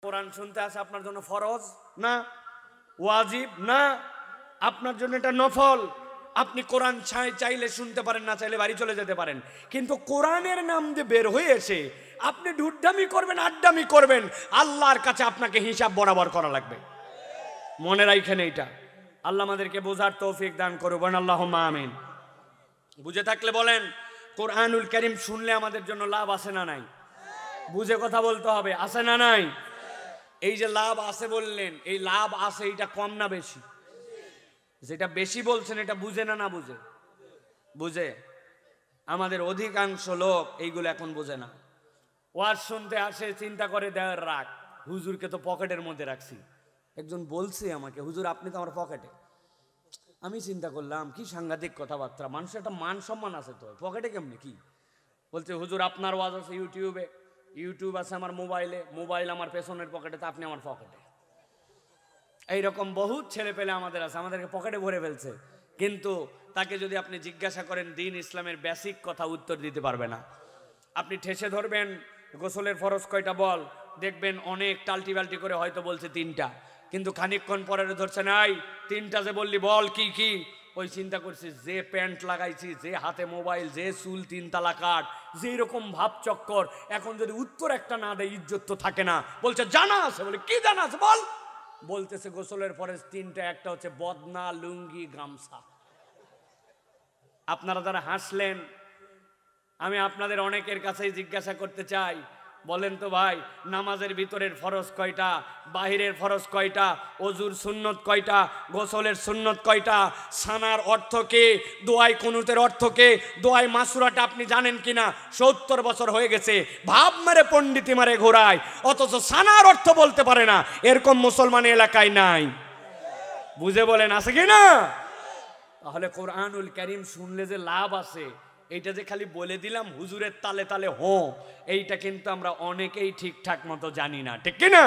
কোরআন শুনতে আসা আপনার জন্য ফরজ না, ওয়াজিব না, আপনার জন্য এটা নফল। আপনি কোরআন চাইলে শুনতে পারেন, না চাইলে বাড়ি চলে যেতে পারেন। কিন্তু কোরআনের নাম দিয়ে বের হয়ে এসে আপনি ঢুড্ডামি করবেন, আড্ডামি করবেন, আল্লাহর কাছে আপনাকে হিসাব বরাবর করা লাগবে। মনে রাখেন এইটা। আল্লাহ আমাদেরকে বোঝার তৌফিক দান করবেন, আল্লাহুম্মা আমিন। বুঝে থাকলে বলেন, কোরআনুল কারীম শুনলে আমাদের জন্য লাভ আছে না নাই? বুঝে কথা বলতে হবে, আছে না নাই? এই যে লাভ আছে বললেন, এই লাভ আছে, এটা কম না বেশি? যেটা বেশি বলছেন এটা বুঝে না, না বুঝে? বুঝে। আমাদের অধিকাংশ লোক এইগুলো এখন বুঝে না। ওয়াজ শুনতে আসে, চিন্তা করে দেওয়ার রাখ, হুজুরকে তো পকেটের মধ্যে রাখছি। একজন বলছে আমাকে, হুজুর আপনি তো আমার পকেটে। আমি চিন্তা করলাম কি সাংঘাতিক কথাবার্তা, মানুষের একটা মান সম্মান আছে, তো পকেটে কেমনি কি? বলছে হুজুর আপনার ওয়াজ আছে ইউটিউবে, ইউটিউব আছে আমার মোবাইলে, মোবাইল আমার পেছনের পকেটে, তা আপনি আমার পকেটে। এইরকম বহুত ছেলে পেলে আমাদের আছে, আমাদেরকে পকেটে ভরে ফেলছে। কিন্তু তাকে যদি আপনি জিজ্ঞাসা করেন দিন ইসলামের বেসিক কথা, উত্তর দিতে পারবে না। আপনি ঠেসে ধরবেন গোসলের ফরজ কয়টা বল, দেখবেন অনেক টাল্টি বাল্টি করে হয়তো বলছে 3টা, কিন্তু খানিকক্ষণ পরে ধরছে নাই 3টা যে বললি বল কি কি, ওই চিন্তা করছি যে প্যান্ট লাগাইছি, যে হাতে মোবাইল, যে চুল 3 তালা কাট, যে এরকম ভাব চক্কর, এখন যদি উত্তর একটা না দেয় ইজ্জত তো থাকে না। বলছে জানা আছে, বলে কি জানা আছে বল। বলতেছে গোসলের ফরজ 3টা, একটা হচ্ছে বদনা, লুঙ্গি, গামছা। আপনারা যারা হাসলেন, আমি আপনাদের অনেকের কাছেই জিজ্ঞাসা করতে চাই, বলেন তো ভাই, নামাজের ভিতরের ফরজ কয়টা, বাহিরের ফরজ কয়টা, ওযুর সুন্নত কয়টা, গোসলের সুন্নত কয়টা, সানার অর্থ কি, দোয়াই কুনুতের অর্থ কি, দোয়াই মাসুরাটা আপনি জানেন কিনা? 70 বছর হয়ে গেছে, ভাব মারে পণ্ডিতি মারে ঘোরায়, অথচ সানার অর্থ বলতে পারে না। এরকম মুসলমান এলাকায় নাই। বুঝে বলেন আছে কিনা? তাহলে কোরআনুল কারীম শুনলে যে লাভ আছে, এইটা যে খালি বলে দিলাম হুজুরের তালে তালে এইটা কিন্তু আমরা অনেকেই ঠিকঠাক মতো জানি না, ঠিক কিনা?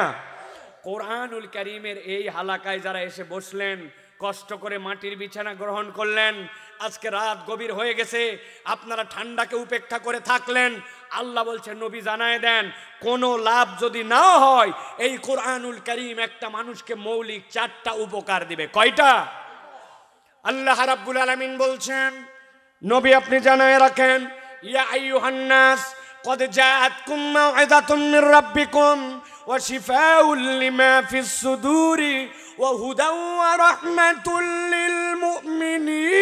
কোরআনুল কারীমের এই হালাকায় যারা এসে বসলেন, কষ্ট করে মাটির বিছানা গ্রহণ করলেন, আজকে রাত গভীর হয়ে গেছে, আপনারা ঠান্ডাকে উপেক্ষা করে থাকলেন। আল্লাহ বলছেন নবী জানায় দেন, কোনো লাভ যদি না হয়, এই কোরআনুল কারীম একটা মানুষকে মৌলিক 4টা উপকার দিবে। কয়টা? আল্লাহ রাব্বুল আলামিন বলছেন, নবী আপনি জানায় রাখেন, ইয়া আইয়ুহান নাস ক্বাদ জাআতকুম মাউইযাতুম মির রাব্বিকুম ওয়া শিফাউল লিমা ফিস সুদুরি ওয়া হুদাও ওয়া রাহমাতুল লিল মুমিনিন।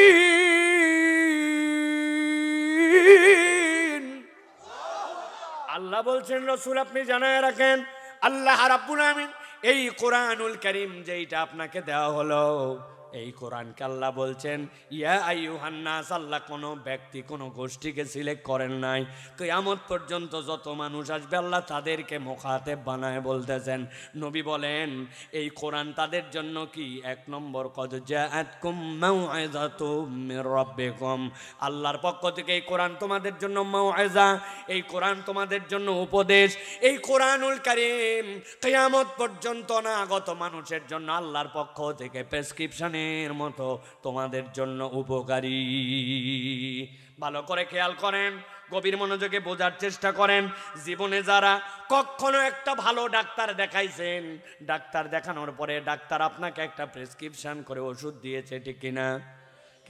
আল্লাহ বলছেন রাসূল আপনি জানায় রাখেন, আল্লাহ রাব্বুল আলামিন এই কোরআনুল কারীম যেইটা আপনাকে দেওয়া হলো, এই কোরআনকে আল্লাহ বলছেন ইয়া আইয়ুহান নাস। আল্লাহ কোনো ব্যক্তি, কোনো গোষ্ঠীকে সিলেক্ট করেন নাই। কিয়ামত পর্যন্ত যত মানুষ আসবে আল্লাহ তাদেরকে মুখাতেব বানায় বলতেছেন। নবী বলেন এই কোরআন তাদের জন্য কি? 1 নম্বর, কদ জাআতকুম মাউইযাতুম মির রাব্বিকুম। আল্লাহর পক্ষ থেকে এই কোরআন তোমাদের জন্য মাউইযা, এই কোরআন তোমাদের জন্য উপদেশ। এই কোরআনুল কারীম কিয়ামত পর্যন্ত অনাগত মানুষের জন্য আল্লাহর পক্ষ থেকে প্রেসক্রিপশন মতো তোমাদের জন্য উপকারী। ভালো করে খেয়াল করেন, গভীর মনোযোগে বোঝার চেষ্টা করেন। জীবনে যারা কখনো একটা ভালো ডাক্তার দেখাইছেন, ডাক্তার দেখানোর পরে ডাক্তার আপনাকে একটা প্রেসক্রিপশন করে ওষুধ দিয়েছে, ঠিক কিনা?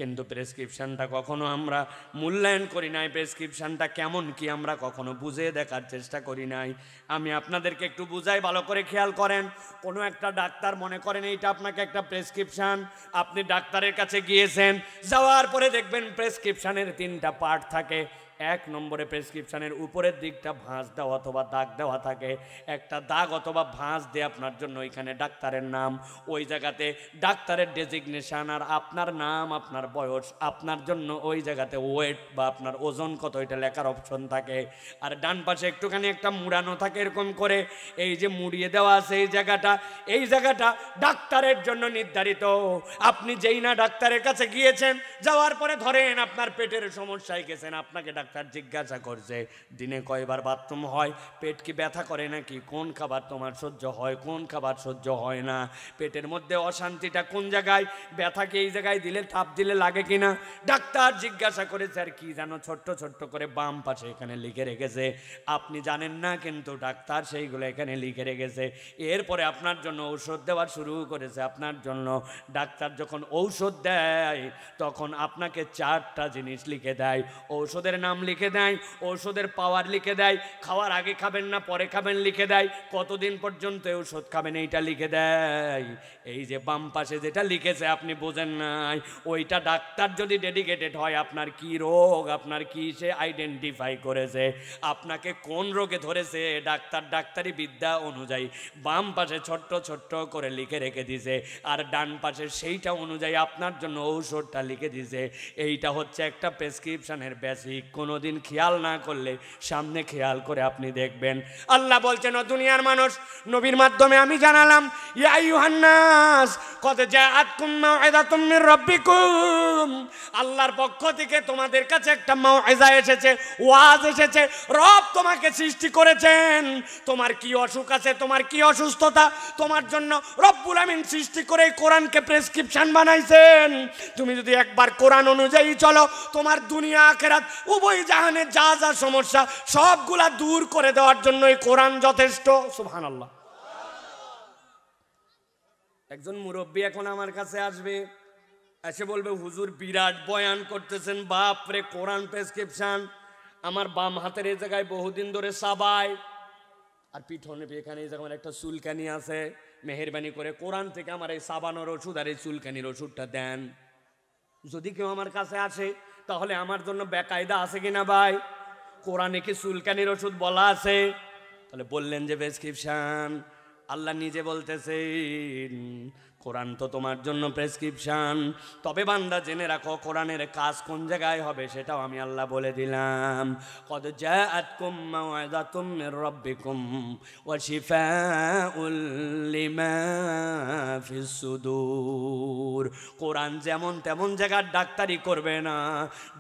কিন্তু প্রেসক্রিপশনটা কখনো আমরা মূল্যায়ন করি নাই, প্রেসক্রিপশনটা কেমন কি আমরা কখনো বুঝে দেখার চেষ্টা করি নাই। আমি আপনাদেরকে একটু বুঝাই, ভালো করে খেয়াল করেন। কোনো একটা ডাক্তার, মনে করেন এইটা আপনাকে একটা প্রেসক্রিপশন, আপনি ডাক্তারের কাছে গিয়েছেন, যাওয়ার পরে দেখবেন প্রেসক্রিপশনের 3টা পার্ট থাকে। 1 নম্বরে প্রেসক্রিপশনের উপরের দিকটা ভাঁজ দেওয়া অথবা দাগ দেওয়া থাকে। একটা দাগ অথবা ভাঁজ দিয়ে আপনার জন্য ওইখানে ডাক্তারের নাম, ওই জায়গাতে ডাক্তারের ডেজিগনেশন, আর আপনার নাম, আপনার বয়স, আপনার জন্য ওই জায়গাতে ওয়েট বা আপনার ওজন কত এটা লেখার অপশন থাকে। আর ডান পাশে একটুখানি একটা মুড়ানো থাকে এরকম করে, এই যে মুড়িয়ে দেওয়া আছে এই জায়গাটা ডাক্তারের জন্য নির্ধারিত। আপনি যেই না ডাক্তারের কাছে গিয়েছেন, যাওয়ার পরে ধরেন আপনার পেটের সমস্যায় গেছেন, আপনাকে ডাক্তার ডাক্তার জিজ্ঞাসা করছে দিনে কয়বার বাথরুম হয়, পেট কি ব্যথা করে নাকি, কোন খাবার তোমার সহ্য হয়, কোন খাবার সহ্য হয় না, পেটের মধ্যে অশান্তিটা কোন জায়গায়, ব্যথা কি এই জায়গায় দিলে তাপ দিলে লাগে কিনা। ডাক্তার জিজ্ঞাসা করেছে আর কি জানো, ছোট্ট ছোট্ট করে বাম পাশে এখানে লিখে রেখেছে, আপনি জানেন না কিন্তু ডাক্তার সেইগুলো এখানে লিখে রেখেছে। এরপরে আপনার জন্য ঔষধ দেওয়া শুরু করেছে। আপনার জন্য ডাক্তার যখন ঔষধ দেয় তখন আপনাকে 4টা জিনিস লিখে দেয়, ঔষধের নাম লিখে দেয়, ঔষধের পাওয়ার লিখে দেয়, খাওয়ার আগে খাবেন না পরে খাবেন লিখে দেয়, কতদিন পর্যন্ত ঔষধ খাবেন এইটা লিখে দেয়। এই যে বাম পাশে যেটা লিখেছে আপনি বোঝেন নাই, ওইটা ডাক্তার যদি ডেডিকেটেড হয় আপনার কি রোগ, আপনার কি সে আইডেন্টিফাই করেছে, আপনাকে কোন রোগে ধরেছে, ডাক্তার ডাক্তারি বিদ্যা অনুযায়ী বাম পাশে ছোট্ট ছোট্ট করে লিখে রেখে দিছে, আর ডান পাশে সেইটা অনুযায়ী আপনার জন্য ঔষধটা লিখে দিছে। এইটা হচ্ছে একটা প্রেসক্রিপশনের বেসিক, কোনোদিন খেয়াল না করলে সামনে খেয়াল করে আপনি দেখবেন। আল্লাহ বলছেন ও দুনিয়ার মানুষ, নবীর মাধ্যমে আমি জানালাম, ইয়া আইয়ুহান নাস কদ জাআতকুম মাউইযাতুম মির রাব্বিকুম, আল্লাহর পক্ষ থেকে তোমাদের কাছে একটা মাউইযা এসেছে, ওয়াজ এসেছে। রব তোমাকে সৃষ্টি করেছেন, তোমার কি অসুখ আছে, তোমার কি অসুস্থতা, তোমার জন্য রব্বুল আমিন সৃষ্টি করে কোরআনকে প্রেসক্রিপশন বানাইছেন। তুমি যদি একবার কোরআন অনুযায়ী চলো, তোমার দুনিয়া আখিরাত উভয় জাহানে যা যা সমস্যা সবগুলা দূর করে দেওয়ার জন্য এই কোরআন যথেষ্ট। সুবহানাল্লাহ। একজন মুরব্বী এখন আমার কাছে আসবে, এসে বলবে হুজুর বিরাট বয়ান করতেছেন, বাপ রে কোরআন প্রেসক্রিপশন। আমার বাম হাতের এই জায়গায় বহুদিন ধরে সাবাই, আর পিঠনে এখানে এই জায়গায় একটা চুলকানি আছে, মেহেরবানি করে কোরআন থেকে আমার এই সাবানোর ওষুধ আর এই চুলকানির ওষুধটা দেন। যদি কেউ আমার কাছে আসে তাহলে আমার জন্য বেকায়দা আছে কিনা ভাই? কোরআনে কি চুলকানির ওষুধ বলা আছে? তাহলে বললেন যে প্রেসক্রিপশন। আল্লাহ নিজে বলতেছেন কোরআন তো তোমার জন্য প্রেসক্রিপশন। তবে বান্দা জেনে রাখো কোরআনের কাজ কোন জায়গায় হবে সেটাও আমি আল্লাহ বলে দিলাম। কদ জাআতকুম মাউইযাতুম মির রাব্বিকুম ওয়া শিফাউল লিমা ফিস সুদূর। কোরআন যেমন তেমন জায়গার ডাক্তারি করবে না।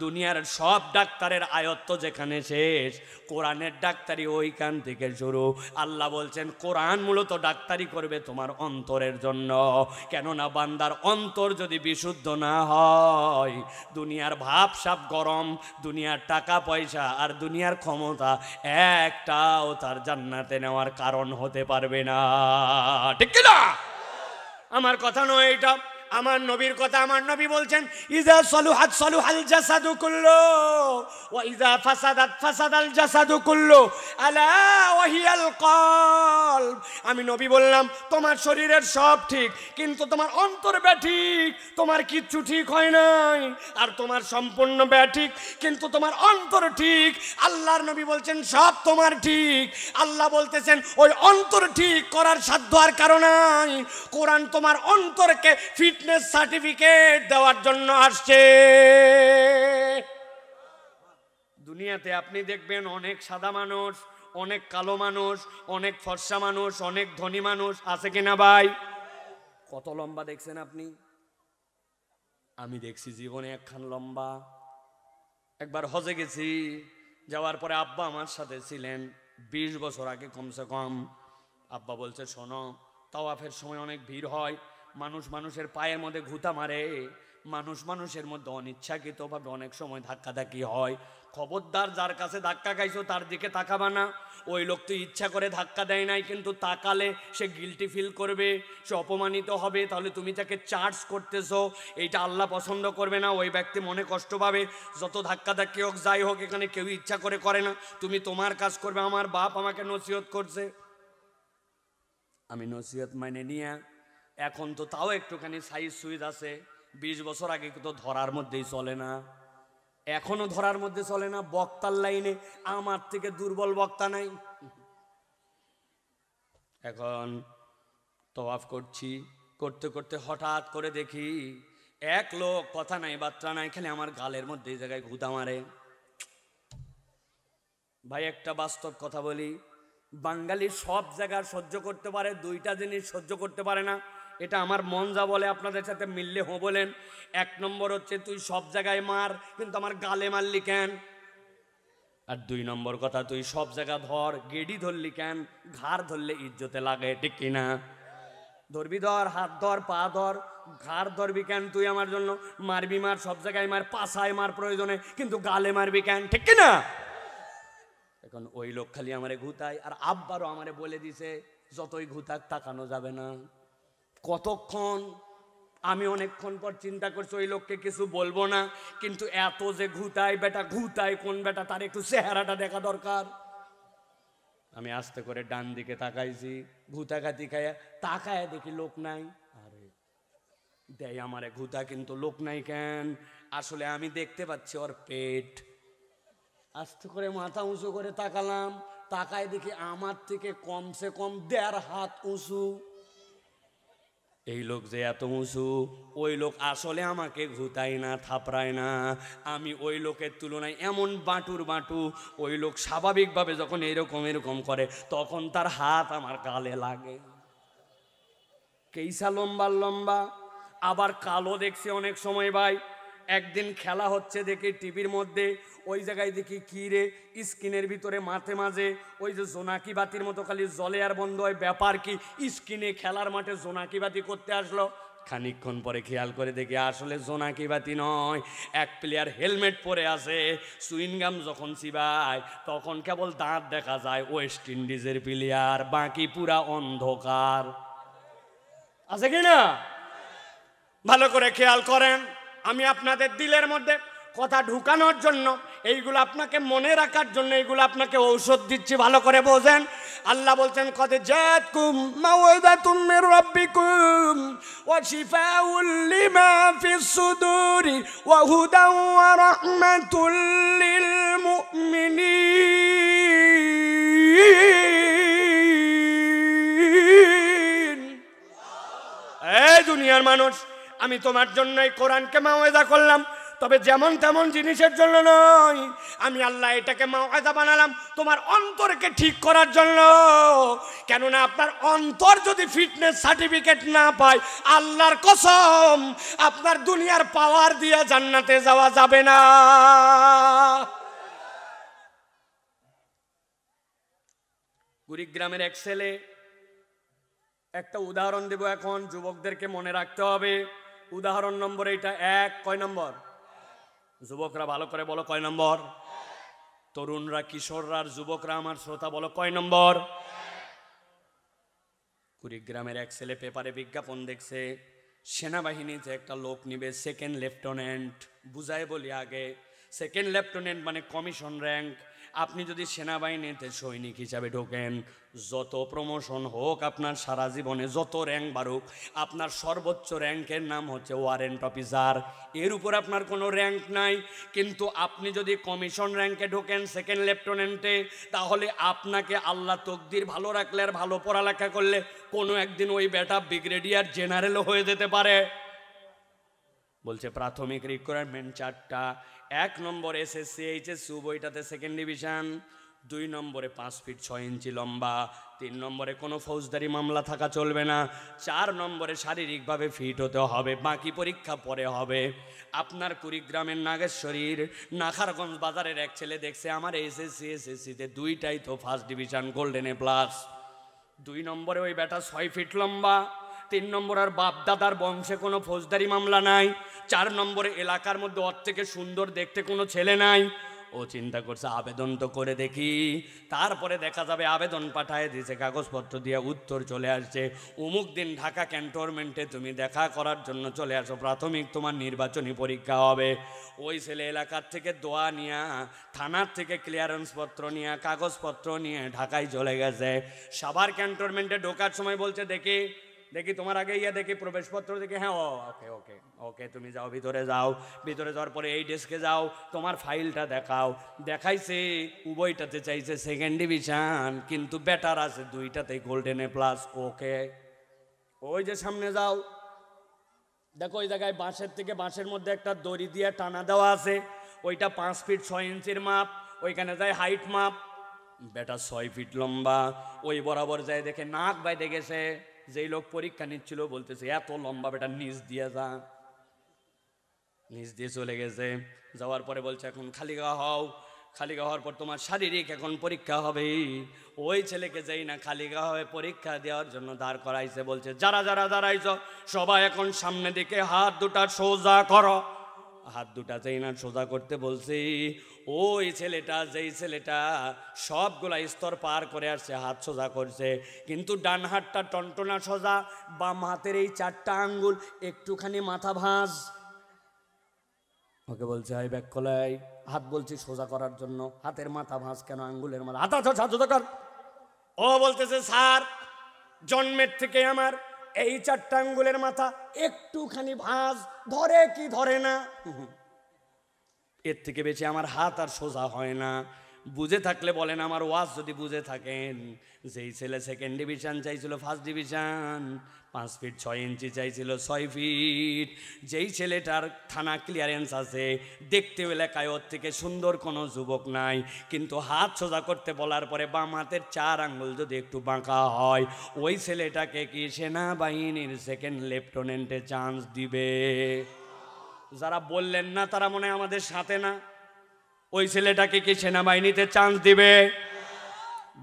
দুনিয়ার সব ডাক্তারের আয়ত্ত যেখানে শেষ, কোরআনের ডাক্তারি ওইখান থেকে শুরু। আল্লাহ বলছেন কোরআন মূলত ডাক্তারি করবে তোমার অন্তরের জন্য। কেননা বান্দার অন্তর যদি বিশুদ্ধ না হয়, দুনিয়ার ভাবসাব গরম, দুনিয়ার টাকা পয়সা আর দুনিয়ার ক্ষমতা একটাও তার জান্নাতে নেওয়ার কারণ হতে পারবে না। ঠিক কি না? আমার কথা নয় এটা, আমার নবীর কথা। আমার নবী বলছেন ইজা সলুহাত সলুহাল জাসাদু কুল্লু ওয়া ইজা ফাসাদাত ফাসাদাল জাসাদু কুল্লু আলা ওয়া হিয়াল কলব। আমি নবী বললাম তোমার শরীরের সব ঠিক, কিন্তু তোমার অন্তর ব্যাঠিক, তোমার কিচ্ছু ঠিক হয় নাই। আর তোমার সম্পূর্ণ ব্যাঠিক, কিন্তু তোমার অন্তর ঠিক। আল্লাহর নবী বলছেন সব তোমার ঠিক। আল্লাহ বলতেছেন ওই অন্তর ঠিক করার সাধ্য আর কারো নাই। কোরআন তোমার অন্তরকে ফিটনেস সার্টিফিকেট দেওয়ার জন্য আসছে। দুনিয়াতে আপনি দেখবেন অনেক সাদা মানুষ, অনেক কালো মানুষ, অনেক ফর্সা মানুষ, অনেক ধনী মানুষ, আছে কিনা ভাই? কত লম্বা দেখছেন আপনি? আমি দেখছি জীবনে একখান লম্বা। একবার হজে গেছি, যাওয়ার পরে আব্বা আমার সাথে ছিলেন 20 বছর আগে কমসে কম। আব্বা বলছে শোনো, তাওয়াফের সময় অনেক ভিড় হয়, মানুষ মানুষের পায়ের মধ্যে ঘুতা মারে, মানুষ মানুষের মধ্যে অনিচ্ছাকৃতভাবে অনেক সময় ধাক্কাধাক্কি হয়। খবরদার, যার কাছে ধাক্কা খাইছো তার দিকে তাকাবা না। ওই লোক তো ইচ্ছা করে ধাক্কা দেয় নাই, কিন্তু তাকালে সে গিল্টি ফিল করবে, সে অপমানিত হবে। তাহলে তুমি তাকে চার্জ করতেছো, এইটা আল্লাহ পছন্দ করবে না। ওই ব্যক্তি মনে কষ্ট পাবে। যত ধাক্কাধাক্কি হোক যাই হোক, এখানে কেউ ইচ্ছা করে না। তুমি তোমার কাজ করবে। আমার বাপ আমাকে নসিহত করছে, আমি নসিহত মানে নিয়ে এখন তো তাও একটুখানি সাইজ সুইজ আছে। 20 বছর আগে তো ধরার মধ্যেই চলে না, এখনো ধরার মধ্যে চলে না। বক্তার লাইনে আমার থেকে দুর্বল বক্তা নাই। এখন তওয়াফ করছি, করতে করতে হঠাৎ করে দেখি এক লোক কথা নাই বার্তা নাই, খালি আমার গালের মধ্যে এই জায়গায় ঘুতা মারে। ভাই একটা বাস্তব কথা বলি, বাঙালি সব জায়গায় সহ্য করতে পারে, 2টা জিনিস সহ্য করতে পারে না। এটা আমার মন যা বলে আপনাদের সাথে মিললে হো বলেন। 1 নম্বর হচ্ছে তুই সব জায়গায় মার, কিন্তু আমার গালে মারলি কেন? আর 2 নম্বর কথা, তুই সব জায়গা ধর, গেডি ধরলি কেন? ঘাড় ধরলে ইজ্জতে লাগে, ঠিক কিনা? ধরবি ধর, হাত ধর, পা ধর, ঘাড় ধরবি কেন তুই আমার জন্য? মারবি মার, সব জায়গায় মার, পাছায় মার প্রয়োজনে, কিন্তু গালে মারবি কেন, ঠিক কিনা? এখন ওই লোক খালি আমারে ঘুতায়, আর আব্বারও আমারে বলে দিছে যতই ঘুতাক তাকানো যাবে না। কতক্ষণ? আমি অনেকক্ষণ পর চিন্তা করছি ওই লোককে কিছু বলবো না, কিন্তু এত যে ঘুতায়, বেটা ঘুতায় কোন বেটা, তার একটু চেহারাটা দেখা দরকার। আমি আস্তে করে ডান দিকে তাকাইছি, ঘুতাঘাতি খাইয়া তাকায় দেখি লোক নাই। আরে দেয় আমারে ঘুতা, কিন্তু লোক নাই কেন? আসলে আমি দেখতে পাচ্ছি ওর পেট। আস্তে করে মাথা উঁচু করে তাকালাম, তাকায় দেখি আমার থেকে কমসে কম 1.5 হাত উঁচু। এই লোক যে এত উঁচু, ওই লোক আসলে আমাকে ঘুতায় না, থাপড়ায় না। আমি ওই লোকের তুলনায় এমন বাঁটুর বাঁটু। ওই লোক স্বাভাবিকভাবে যখন এরকম এরকম করে, তখন তার হাত আমার গালে লাগে। কেইসা লম্বা লম্বা, আবার কালো দেখছি অনেক সময় ভাই। একদিন খেলা হচ্ছে দেখি টিভির মধ্যে, ওই জায়গায় দেখি কি রে, স্ক্রিনের ভিতরে মাঝে মাঝে ওই যে জোনাকি বাতির মতো খালি জলে আর বন্ধ হয়, ব্যাপার কি? স্ক্রিনে খেলার মাঠে জোনাকি বাতি করতে আসলো। খানিকক্ষণ পরে খেয়াল করে দেখি আসলে জোনাকি বাতি নয়, এক প্লেয়ার হেলমেট পরে আছে, সুইনগাম যখন চিবায় তখন কেবল দাঁত দেখা যায়। ওয়েস্ট ইন্ডিজের প্লেয়ার, বাকি পুরা অন্ধকার। আছে কিনা? ভালো করে খেয়াল করেন। আমি আপনাদের দিলের মধ্যে কথা ঢুকানোর জন্য, এইগুলো আপনাকে মনে রাখার জন্য, এইগুলো আপনাকে ঔষধ দিচ্ছি, ভালো করে বোঝেন। আল্লাহ বলছেন কদ জাতকুম মাওয়াদাতুম মির রাব্বিকুম ওয়া শিফাউল লিমা ফিস সুদুরি ওয়া হুদাও ওয়া রাহমাতুল লিল মুমিনিন। এই দুনিয়ার মানুষ, আমি তোমার জন্য এই কোরআনকে মাওয়াদা করলাম, তবে যেমন তেমন জিনিসের জন্য নয়। আমি আল্লাহ এটাকে মাওয়াদা বানালাম তোমার অন্তরকে ঠিক করার জন্য। কেননা আপনার অন্তর যদি ফিটনেস সার্টিফিকেট না পায়, আল্লাহর কসম আপনার দুনিয়ার পাওয়ার দিয়ে জান্নাতে যাওয়া যাবে না। কুড়িগ্রামের এক ছেলে, একটা উদাহরণ দেব এখন, যুবকদেরকে মনে রাখতে হবে। উদাহরণ নম্বর এইটা 1। কয় নম্বর? যুবকরা ভালো করে বলো, কয় নম্বর? তরুণরা, কিশোররা আর যুবকরা আমার শ্রোতা বলো, কয় নম্বর? কুড়িগ্রামের এক ছেলে পেপারে বিজ্ঞাপন দেখছে, সেনাবাহিনীতে একটা লোক নিবে, সেকেন্ড লেফটেন্যান্ট। বুঝায় বলি আগে, সেকেন্ড লেফটেন্যান্ট মানে কমিশন র্যাঙ্ক। আপনি যদি সেনাবাহিনীতে সৈনিক হিসাবে ঢোকেন, যত প্রমোশন হোক আপনার সারা জীবনে, যত র্যাঙ্ক বাড়ুক, আপনার সর্বোচ্চ র্যাঙ্কের নাম হচ্ছে ওয়ারেন্ট অফিসার। এর উপর আপনার কোনো র্যাঙ্ক নাই। কিন্তু আপনি যদি কমিশন র্যাঙ্কে ঢোকেন, সেকেন্ড লেফটেন্যান্টে, তাহলে আপনাকে আল্লাহ তকদির ভালো রাখলে আর ভালো পড়ালেখা করলে কোনো একদিন ওই বেটা ব্রিগেডিয়ার জেনারেলও হয়ে যেতে পারে। বলছে প্রাথমিক রিকোয়ারমেন্ট 4টা। 1 নম্বর এসএসসি এইচএসসি উভয়টাতে সেকেন্ড ডিভিশন, 2 নম্বরে 5 ফিট 6 ইঞ্চি লম্বা, 3 নম্বরে কোনো ফৌজদারি মামলা থাকা চলবে না, 4 নম্বরে শারীরিকভাবে ফিট হতে হবে, বাকি পরীক্ষা পরে হবে। আপনার কুড়িগ্রামের নাগেশ্বরীর নাখারগঞ্জ বাজারের এক ছেলে দেখছে আমার এসএসসিতে 2টাই তো first division, golden A plus. 2 নম্বরে ওই বেটা 6 ফিট লম্বা, 3 নম্বর আর বাপ দাদার বংশে কোনো ফৌজদারি মামলা নাই, 4 নম্বরে এলাকার মধ্যে ওর থেকে সুন্দর দেখতে কোনো ছেলে নাই। ও চিন্তা করছে আবেদন তো করে দেখি, তারপরে দেখা যাবে। আবেদন পাঠায় দিয়েছে, কাগজপত্র দিয়ে উত্তর চলে আসছে, অমুক দিন ঢাকা ক্যান্টনমেন্টে তুমি দেখা করার জন্য চলে আসো, প্রাথমিক তোমার নির্বাচনী পরীক্ষা হবে। ওই ছেলে এলাকার থেকে দোয়া নিয়ে, থানার থেকে ক্লিয়ারেন্স পত্র নিয়ে, কাগজপত্র নিয়ে ঢাকায় চলে গেছে। সাভার ক্যান্টনমেন্টে ঢোকার সময় বলছে দেখি দেখি তোমার আগে ইয়ে দেখি প্রবেশপত্র দেখি, হ্যাঁ ওকে ওকে ওকে তুমি যাও, ভিতরে যাও। ভিতরে যাওয়ার পরে এই ডেস্কে যাও, তোমার ফাইলটা দেখাও। দেখাইছে, উভয়টাতে চাইছে সেকেন্ড ডিভিশন, কিন্তু বেটার আছে 2টাতে গোল্ডেন এ প্লাস। ওকে, ওই যে সামনে যাও, দেখো ওই জায়গায় বাঁশের থেকে বাঁশের মধ্যে একটা দড়ি দিয়ে টানা দেওয়া আছে, ওইটা 5 ফিট 6 ইঞ্চির মাপ, ওইখানে যায় হাইট মাপ। বেটা 6 ফিট লম্বা, ওই বরাবর যায় দেখে নাক বাইতে গেছে। যেই লোক পরীক্ষা নিচ্ছিল বলতেছে এত লম্বা বেটা নিচ দিয়ে যা, নিচ দিয়ে চলে গেছে। যাওয়ার পরে বলছে এখন খালি গা হও। খালিগা হওয়ার পর তোমার শারীরিক এখন পরীক্ষা হবে। ওই ছেলেকে যেই না খালিগা হয়ে পরীক্ষা দেওয়ার জন্য দাঁড় করাইছে, বলছে যারা যারা দাঁড়াইছ সবাই এখন সামনে দিকে হাত দুটা সোজা করো। হাত দুটা যেই না সোজা করতে বলছি, ওই ছেলেটা যেই ছেলেটা সবগুলা স্তর পার করে আসছে হাত সোজা করছে, কিন্তু ডান হাতটা টনটনা সোজা, বাম হাতের এই 4টা আঙ্গুল একটুখানি মাথা ভাঁজ। ওকে বলছে আই ব্যাক খোলাই, হাত বলছি সোজা করার জন্য, হাতের মাথা ভাঁজ কেন, আঙ্গুলের মাথা হাত সোজা কর। ও বলতেছে স্যার জন্মের থেকে আমার এই 4টা আঙ্গুলের মাথা একটুখানি ভাঁজ, ধরে কি ধরে না, এর থেকে বেশি আমার হাত আর সোজা হয় না। বুঝে থাকলে বলেন, আমার ওয়াজ যদি বুঝে থাকেন, যেই ছেলে 2nd ডিভিশন চাইছিল 1st ডিভিশন, 5 ফিট 6 ইঞ্চি চাইছিল 6 ফিট, যেই ছেলেটার থানা ক্লিয়ারেন্স আছে, দেখতে এলাকায় ওর থেকে সুন্দর কোনো যুবক নাই, কিন্তু হাত সোজা করতে বলার পরে বাম হাতের 4 আঙ্গুল যদি একটু বাঁকা হয়, ওই ছেলেটাকে কি সেনাবাহিনীর 2nd লেফটেন্যান্টে চান্স দিবে? যারা বললেন না তারা মনে হয় আমাদের সাথে না। ওই ছেলেটাকে কি সেনাবাহিনীতে চান্স দিবে?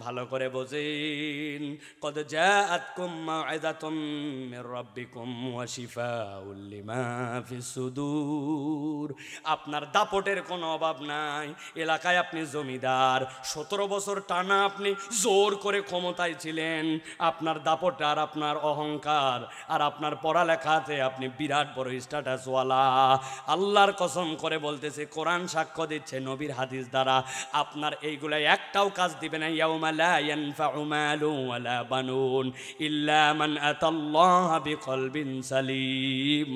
ভালো করে বোঝেন, কদ জাআতকুম মাউইযাতুম মির রাব্বিকুম ওয়া শিফাউল লিমা ফিস সুদূর। আপনার দাপটের কোনো অভাব নাই। এলাকায় আপনি জমিদার, 17 বছর টানা আপনি জোর করে ক্ষমতায় ছিলেন। আপনার দাপট আর আপনার অহংকার আর আপনার পড়ালেখাতে আপনি বিরাট বড় স্ট্যাটাসওয়ালা। আল্লাহর কসম করে বলতেছে, কোরআন সাক্ষ্য দিচ্ছে, নবীর হাদিস দ্বারা, আপনার এইগুলা একটাও কাজ দিবে না। ইয়াউমা লা ইয়ানফাউ মালু ওয়ালা বানুন ইল্লা মান আতাল্লাহা বিকলবিন সালিম।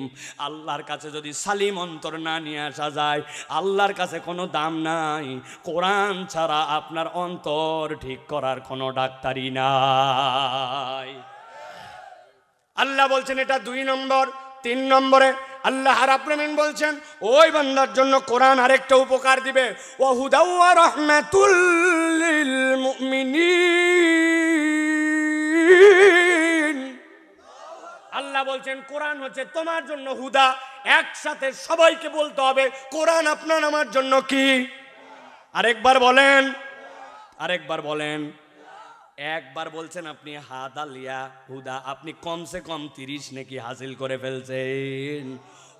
আল্লাহর কাছে যদি সালিম অন্তর না নিয়ে আসা যায়, আল্লাহর কাছে কোনো দাম নাই। কোরআন ছাড়া আপনার অন্তর ঠিক করার কোনো ডাক্তারি নাই। আল্লাহ বলছেন এটা 2 নম্বর। 3 নম্বরে আল্লাহ রাব্বুল আলামিন বলছেন, ওই বান্দার জন্য কোরআন আরেকটা উপকার দিবে, ওয়া হুদা ওয়া রাহমাতুল লিল মুমিনিন। আল্লাহ বলছেন কোরআন হচ্ছে তোমার জন্য হুদা। একসাথে সবাইকে বলতে হবে, কোরআন আপনার আমার জন্য কি? আরেকবার বলেন, আরেকবার বলেন। একবার বলছেন আপনি হাদালিয়া হুদা, আপনি কমসে কম 30 নেকি হাসিল করে ফেলছেন।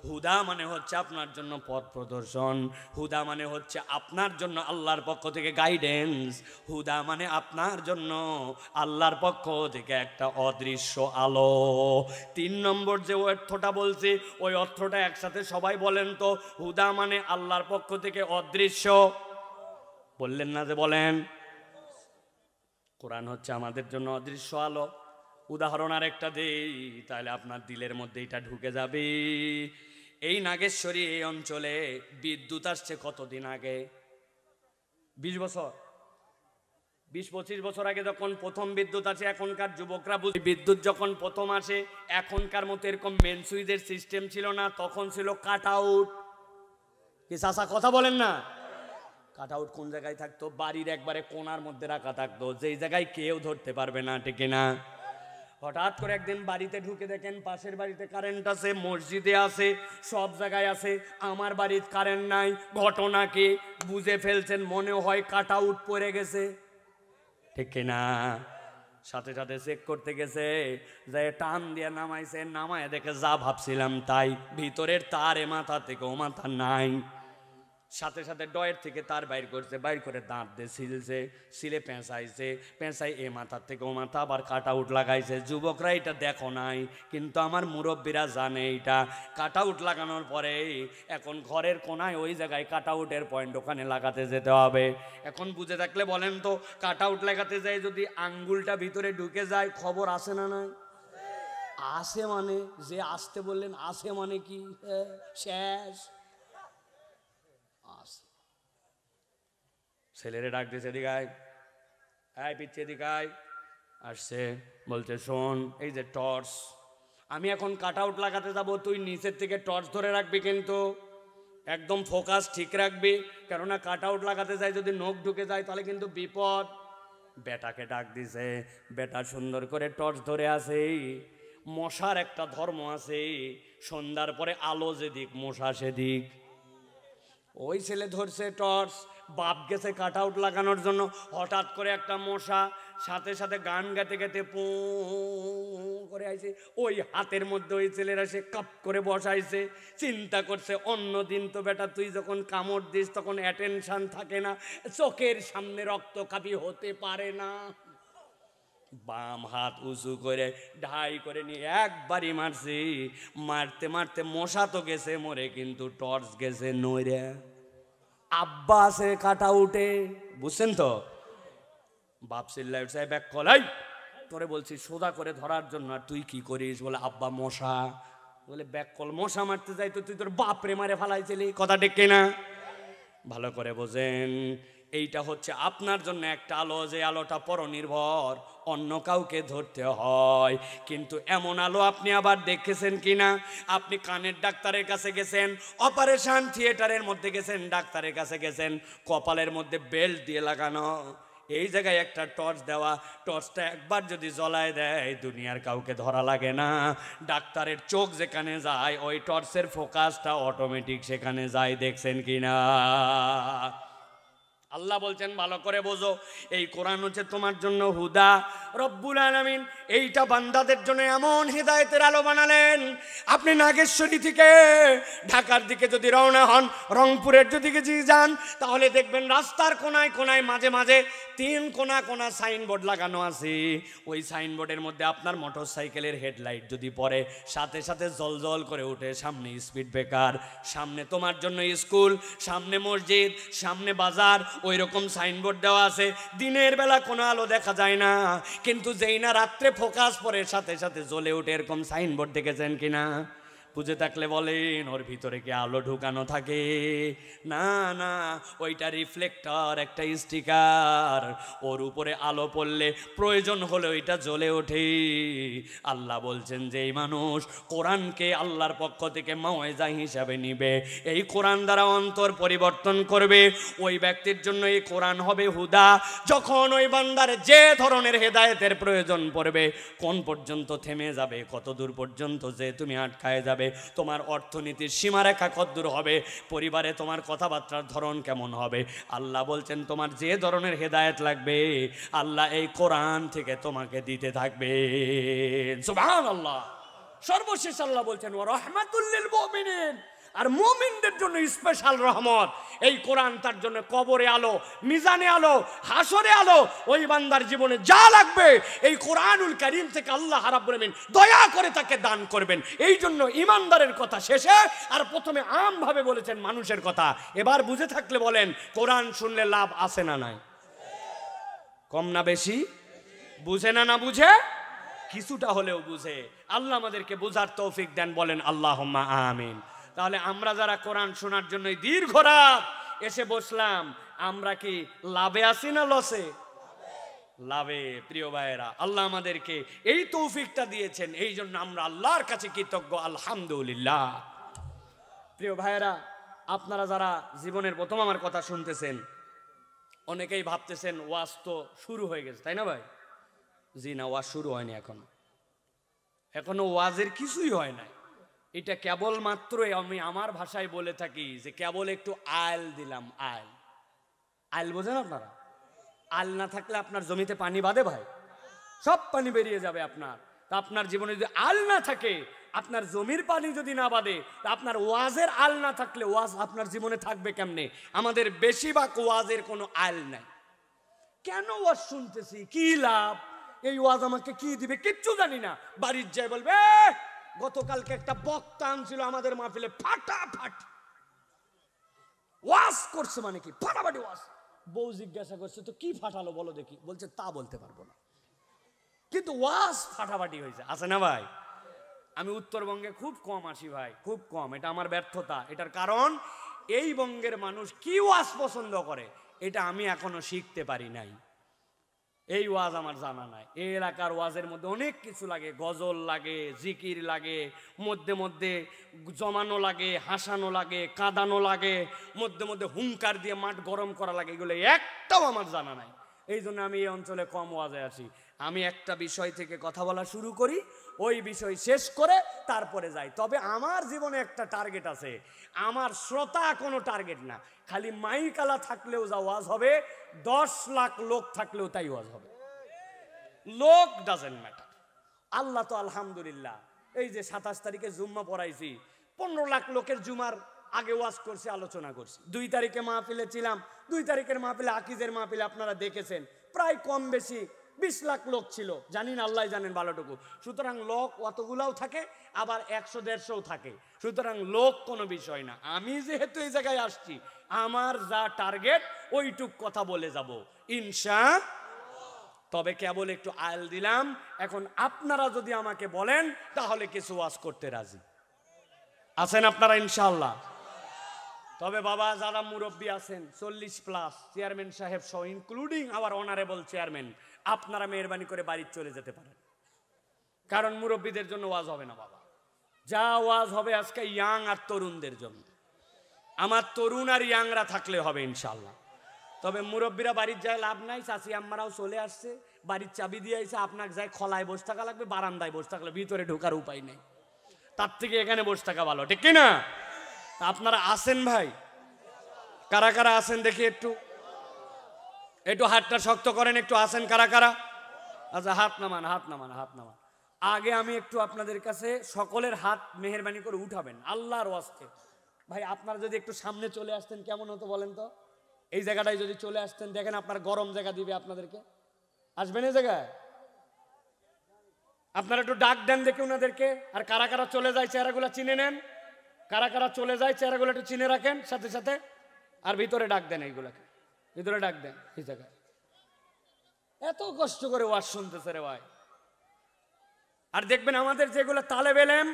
হুদা মানে হচ্ছে আপনার জন্য পথ প্রদর্শন, হুদা মানে হচ্ছে আপনার জন্য আল্লাহর পক্ষ থেকে গাইডেন্স, হুদা মানে আপনার জন্য আল্লাহর পক্ষ থেকে একটা অদৃশ্য আলো। 3 নম্বর যে অর্থটা বলছি, ওই অর্থটা একসাথে সবাই বলেন তো। হুদা মানে আল্লাহর পক্ষ থেকে অদৃশ্য, বললেন না যে বলেন। কোরআন হচ্ছে আমাদের জন্য অদৃশ্য আলো। উদাহরণ আরেকটা দেই, তাহলে আপনার দিলের মধ্যে এটা ঢুকে যাবে। এই নাগেশ্বরী এই অঞ্চলে বিদ্যুৎ আসছে কতদিন আগে? 20 বছর, 20-25 বছর আগে যখন প্রথম বিদ্যুৎ আসে, এখনকার যুবকরা বুঝি বিদ্যুৎ যখন প্রথম আসে, এখনকার মতো এরকম মেন সুইচের সিস্টেম ছিল না, তখন ছিল কাট আউট। কি চাচা কথা বলেন না? কাট আউট কোন জায়গায় থাকতো? বাড়ির একবারে কোণার মধ্যে রাখা থাকতো, যেই জায়গায় কেউ ধরতে পারবে না, ঠিক না? হঠাৎ করে একদিন বাড়িতে ঢুকে দেখেন পাশের বাড়িতে কারেন্ট আছে, মসজিদে আছে, সব জায়গায় আছে, আমার বাড়ির কারেন্ট নাই। ঘটনা কি? বুঝে ফেলছেন, মনে হয় কাট আউট পড়ে গেছে, ঠিক না? সাথে সাথে চেক করতে গেছে, যে টান দিয়ে নামাইছে, নামায় দেখে যা ভাবছিলাম তাই, ভিতরের তার এ মাথা থেকে ও মাথা নাই। সাথে সাথে ডয়ের থেকে তার বাইর করছে, বাইর করে দাঁত দিয়ে সিলছে, সিলে পেঁচাইছে, পেঁচাই এ মাথার থেকে ও মাথা, আবার কাট আউট লাগাইছে। যুবকরা এটা দেখো নাই, কিন্তু আমার মুরব্বীরা জানে এটা। কাট আউট লাগানোর পরে এখন ঘরের কোনায় ওই জায়গায় কাট আউটের পয়েন্ট, ওখানে লাগাতে যেতে হবে। এখন বুঝে থাকলে বলেন তো, কাট আউট লাগাতে যায় যদি আঙ্গুলটা ভিতরে ঢুকে যায়, খবর আসে না? নাই আসে মানে, যে আসতে বললেন আসে মানে কি? শেষ। ছেলেরে ডাক দিয়েছে, এদিকায়, আয় পিচ্ছে এদিকায়। আসছে, বলছে শোন, এই যে টর্চ, আমি এখন কাট আউট লাগাতে যাবো, তুই নিচের থেকে টর্চ ধরে রাখবি, কিন্তু একদম ফোকাস ঠিক রাখবি, কেননা কাট আউট লাগাতে যায় যদি নখ ঢুকে যায় তাহলে কিন্তু বিপদ। বেটাকে ডাক দিছে, বেটা সুন্দর করে টর্চ ধরে আছে। মশার একটা ধর্ম আছে, সন্ধ্যার পরে আলো যেদিক মশা সেদিক। ওই ছেলে ধরছে টর্চ, বাপ গেছে কাট আউট লাগানোর জন্য, হঠাৎ করে একটা মশা সাথে সাথে গান গাইতে গাইতে পো করে আইছে, ওই হাতের মধ্যে ওই ছেলেরা সে কাপ করে বসাইছে। চিন্তা করছে অন্য দিন তো বেটা তুই যখন কামড় দিস তখন অ্যাটেনশন থাকে না, চোখের সামনে রক্তকাপি হতে পারে না। বাম হাত উঁচু করে ঢাই করে নিয়ে একবারই মারছি, মারতে মারতে মশা তো গেছে মরে, কিন্তু টর্চ গেছে নইরে। আব্বা আছে কাটা উঠে, বুঝছেন তো? বাপ চিল্লাই উঠছে, ব্যাক কলাই তোরে বলছি সোজা করে ধরার জন্য, আর তুই কি করিস? বলে আব্বা মশা। বলে ব্যাক কল, মশা মারতে যাই তো তুই তোর বাপরে মারে ফালাইছিলি, কথা ডেকে না? ভালো করে বোঝেন, এইটা হচ্ছে আপনার জন্য একটা আলো, যে আলোটা পরনির্ভর, অন্য কাউকে ধরতে হয়। কিন্তু এমন আলো আপনি আবার দেখেছেন কিনা? আপনি কানের ডাক্তারের কাছে গেছেন, অপারেশন থিয়েটারের মধ্যে গেছেন, ডাক্তারের কাছে গেছেন, কপালের মধ্যে বেল্ট দিয়ে লাগানো, এই জায়গায় একটা টর্চ দেওয়া, টর্চটা একবার যদি জ্বলায় দেয় দুনিয়ার কাউকে ধরা লাগে না। ডাক্তারের চোখ যেখানে যায় ওই টর্চের ফোকাসটা অটোমেটিক সেখানে যায়, দেখছেন কিনা? আল্লাহ বলছেন ভালো করে বোঝো, এই কোরআন হচ্ছে তোমার জন্য হুদা। রব্বুল আলামিন এইটা বান্দাদের জন্য এমন হেদায়েতের আলো বানালেন, আপনি নাগেশ্বরী থেকে ঢাকার দিকে যদি রওনা হন, রংপুরের দিকে যদি যান, তাহলে দেখবেন রাস্তার কোনায় কোনায় মাঝে মাঝে 3 কোনা কোনা সাইনবোর্ড লাগানো আছে। ওই সাইনবোর্ডের মধ্যে আপনার মোটর সাইকেলের হেডলাইট যদি পড়ে, সাথে সাথে জলজল করে উঠে সামনে স্পিড ব্রেকার, সামনে তোমার জন্য স্কুল, সামনে মসজিদ, সামনে বাজার, ওই রকম সাইনবোর্ড দেওয়া আছে। দিনের বেলা কোনো আলো দেখা যায় না, কিন্তু যেই না রাত্রে ফোকাস পরে সাথে সাথে জ্বলে উঠে, এরকম সাইনবোর্ড দেখেছেন কিনা? বুঝে থাকলে বলেন, ওর ভিতরে কি আলো ঢুকানো থাকে? না না, ওইটা রিফ্লেক্টর, একটা স্টিকার, ওর উপরে আলো পড়লে প্রয়োজন হলে ওইটা জ্বলে ওঠে। আল্লাহ বলছেন যে এই মানুষ কোরআনকে আল্লাহর পক্ষ থেকে মাওয়াইজা হিসাবে নিবে, এই কোরআন দ্বারা অন্তর পরিবর্তন করবে, ওই ব্যক্তির জন্য এই কোরআন হবে হুদা। যখন ওই বান্দার যে ধরনের হেদায়েতের প্রয়োজন পড়বে, কোন পর্যন্ত থেমে যাবে, কত দূর পর্যন্ত যে তুমি আটকায় যাবে, তোমার অর্থনীতির সীমারেখা কতদূর হবে, পরিবারে তোমার কথাবার্তার ধরন কেমন হবে, আল্লাহ বলছেন তোমার যে ধরনের হেদায়েত লাগবে আল্লাহ এই কোরআন থেকে তোমাকে দিতে থাকবে। সুবহানাল্লাহ। সর্বশেষ আল্লাহ বলছেন ওয়া রাহমাতুল লিল মুমিনিন, আর মুমিনদের জন্য স্পেশাল রহমত এই কোরআন। তার জন্য কবরে আলো, মিজানে আলো, হাসরে আলো, ওই বান্দার জীবনে যা লাগবে এই কোরআনুল কারীম থেকে আল্লাহ রাব্বুল আলামিন দয়া করে তাকে দান করবেন। এই জন্য ইমানদারের কথা শেষে, আর প্রথমে আমভাবে বলেছেন মানুষের কথা। এবার বুঝে থাকলে বলেন, কোরআন শুনলে লাভ আছে না নাই? কম না বেশি? বুঝে না বুঝে? কিছুটা হলেও বুঝে। আল্লাহ আমাদেরকে বুঝার তৌফিক দেন, বলেন আল্লাহুম্মা আমিন। তাহলে আমরা যারা কোরআন শোনার জন্য দীর্ঘ রাত এসে বসলাম, আমরা কি লাভে আছি না লসে? লাভে। প্রিয় ভাইয়েরা, আল্লাহ আমাদেরকে এই তৌফিকটা দিয়েছেন, এই জন্য আমরা আল্লাহর কাছে কৃতজ্ঞ, আলহামদুলিল্লাহ। প্রিয় ভাইয়েরা, আপনারা যারা জীবনের প্রথম আমার কথা শুনতেছেন, অনেকেই ভাবতেছেন ওয়াজ তো শুরু হয়ে গেছে, তাই না ভাই? জি না, ওয়াজ শুরু হয়নি, এখনো ওয়াজের কিছুই হয় নাই। এটা কেবল মাত্রই, আমি আমার ভাষায় বলে থাকি যে কেবল একটু আল দিলাম। আল বোঝেন আপনারা? আল না থাকলে আপনার জমিতে পানি বাঁধে ভাই, সব পানি বেরিয়ে যাবে আপনার। তা আপনার জীবনে যদি আল না থাকে, আপনার জমির পানি যদি না বাঁধে, তা আপনার ওয়াজের আল না থাকলে ওয়াজ আপনার জীবনে থাকবে কেমনে? আমাদের বেশিরভাগ ওয়াজের কোনো আল নাই। কেন ওয়াজ শুনতেছি, কি লাভ, এই ওয়াজ আমাকে কি দিবে কিচ্ছু জানি না। বাড়ির যায় বলবে গতকালকে একটা বক্তা আনছিল আমাদের মাহফিলে, ফাটাফাটি ওয়াজ করছে, মানে কি ফাটাফাটি ওয়াজ। বউ জিজ্ঞাসা করছে তো কি ফাটালো বলো দেখি, বলছে তা বলতে পারবো না, কিন্তু ওয়াজ ফাটাফাটি হয়েছে। আছে না ভাই? আমি উত্তরবঙ্গে খুব কম আসি ভাই, খুব কম। এটা আমার ব্যর্থতা। এটার কারণ এই বঙ্গের মানুষ কি ওয়াজ পছন্দ করে এটা আমি এখনো শিখতে পারি নাই। এই ওয়াজ আমার জানা নাই। এই এলাকার ওয়াজের মধ্যে অনেক কিছু লাগে, গজল লাগে, জিকির লাগে, মধ্যে মধ্যে জমানো লাগে, হাসানো লাগে, কাঁদানো লাগে, মধ্যে মধ্যে হুঙ্কার দিয়ে মাঠ গরম করা লাগে, এগুলো একটাও আমার জানা নাই। এই জন্য আমি এই অঞ্চলে কম ওয়াজে আসি। আমি একটা বিষয় থেকে কথা বলা শুরু করি, ওই বিষয় শেষ করে তারপরে যাই। তবে আমার জীবনে একটা টার্গেট আছে, আমার শ্রোতা কোনো টার্গেট না। খালি মাইকালা থাকলেও যা ওয়াজ হবে, 10 লাখ লোক থাকলেও তাই ওয়াজ হবে। লোক ডাজেন্ট ম্যাটার। আল্লাহ তো আলহামদুলিল্লাহ এই যে 27 তারিখে জুম্মা পড়াইছি, 15 লাখ লোকের জুমার আগে ওয়াজ করছি, আলোচনা করছি। 2 তারিখে মাহফিলে ছিলাম, 2 তারিখের মাহফিলে আকিজের মাহফিলে আপনারা দেখেছেন, প্রায় কম বেশি 20 লাখ লোক ছিল। জানি না, আল্লাহ জানেন ভালোটুকু। সুতরাং লোক অতগুলাও থাকে, আবার 100-150ও থাকে। সুতরাং লোক কোনো বিষয় না। আমি যেহেতু এই জায়গায় আসছি, আমার যা টার্গেট ওইটুক কথা বলে যাব ইনশাআল্লাহ। তবে কেবল একটু আয়াল দিলাম। এখন আপনারা যদি আমাকে বলেন তাহলে কিছু ওয়াজ করতে রাজি আছেন আপনারা ইনশাআল্লাহ? তবে বাবা যারা মুরব্বী আছেন 40+, চেয়ারম্যান সাহেব সহ, ইনক্লুডিং আওয়ার অনারেবল চেয়ারম্যান, আপনারা মেহরবানি করে বাড়ি চলে যেতে পারেন, কারণ মুরব্বীদের জন্য ওয়াজ হবে না বাবা। যা ওয়াজ হবে আজকে ইয়াং আর তরুণদের জন্য। আমার তরুণ আর ইয়াংরা থাকলে হবে ইনশাআল্লাহ। তবে মুরব্বীরা বাড়ির যায় লাভ নাই, চাচি আম্মারাও চলে আসছে, বাড়ির চাবি দিয়ে আইছে, আপনাকে যায় খলায় বসে থাকা লাগবে, বারান্দায় বসে থাকলে, ভিতরে ঢোকার উপায় নেই। তার থেকে এখানে বসে থাকা ভালো, ঠিক কিনা? আপনারা আসেন ভাই, কারা কারা আসেন দেখি, একটু হাতটা শক্ত করেন, একটু আসেন কারা কারা? আচ্ছা হাত নামান, হাত নামান, হাত নামান। আগে আমি একটু আপনাদের কাছে সকলের হাত মেহেরবানি করে উঠাবেন আল্লাহর ওয়াস্তে। ভাই আপনারা যদি একটু সামনে চলে আসতেন কেমন হতো বলেন তো? এই জায়গাটায় যদি চলে আসতেন, দেখেন আপনার গরম জায়গা দিবে আপনাদেরকে। আসবেন এই জায়গায়? আপনারা একটু ডাক দেন দেখে ওনাদেরকে। আর কারা কারা চলে যায় চেহারাগুলো চিনে নেন, কারা কারা চলে যায় চেহারাগুলো একটু চিনে রাখেন সাথে সাথে। আর ভিতরে ডাক দেন, এইগুলাকে ভিতরে ডাক দেন। এই জায়গায় এত কষ্ট করে ওয়াজ শুনতেছে রে ভাই। আর দেখবেন আমাদের যেগুলো তালেব এলেম,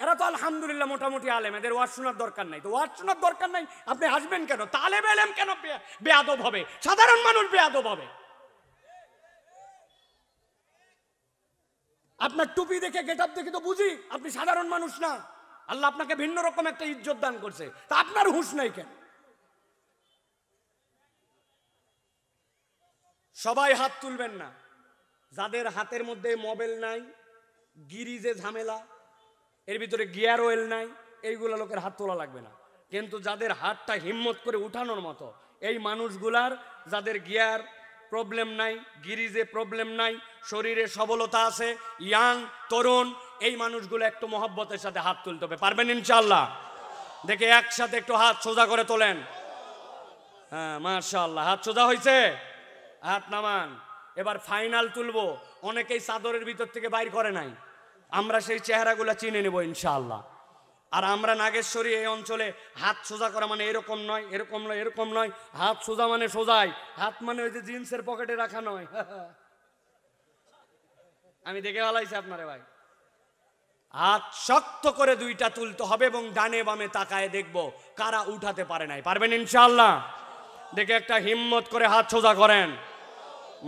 এরা তো আলহামদুলিল্লাহ মোটামুটি আলেম, এদের ওয়াজ শোনার দরকার নাই। তো ওয়াজ শোনার দরকার নাই, আপনি হাসবেন কেন? তালেব এলেম কেন বেয়াদব হবে? সাধারণ মানুষ বেয়াদব হবে। আপনার টুপি দেখে, গেটআপ দেখে তো বুঝি আপনি সাধারণ মানুষ না। আল্লাহ আপনাকে ভিন্ন রকম একটা ইজ্জত দান করছে, তা আপনার হুঁশ নাই কেন? সবাই হাত তুলবেন না। যাদের হাতের মধ্যে মোবাইল নাই, গিরিজে ঝামেলা, এর ভিতরে গিয়ার অয়েল নাই, এইগুলো লোকের হাত তোলা লাগবে না। কিন্তু যাদের হাতটা হিম্মত করে উঠানোর মতো, এই মানুষগুলার যাদের গিয়ার প্রবলেম নাই, গিরিজে প্রবলেম নাই, শরীরে সবলতা আছে, ইয়াং তরুণ, এই মানুষগুলো একটু মহব্বতের সাথে হাত তুলতে হবে। পারবেন ইনশাআল্লাহ? দেখে একসাথে একটু হাত সোজা করে তোলেন। হ্যাঁ মাশাআল্লাহ, হাত সোজা হয়েছে, হাত নামান। এবার ফাইনাল তুলবো। অনেকেই চাদরের ভিতর থেকে বাইর করে নাই, আমরা সেই চেহারাগুলো চিনে নেব ইনশাআল্লাহ। আর আমরা নাগেশ্বরী এই অঞ্চলে হাত সোজা করা মানে এরকম নয়, এরকম নয়, এরকম নয়। হাত সোজা মানে সোজাই, হাত মানে ওই যে জিন্সের পকেটে রাখা নয়। আমি দেখে ভালাইছি আপনারে ভাই। হাত শক্ত করে দুইটা তুলতে হবে এবং ডানে বামে তাকায় দেখবো কারা উঠাতে পারে নাই। পারবেন ইনশাআল্লাহ? দেখে একটা হিম্মত করে হাত সোজা করেন।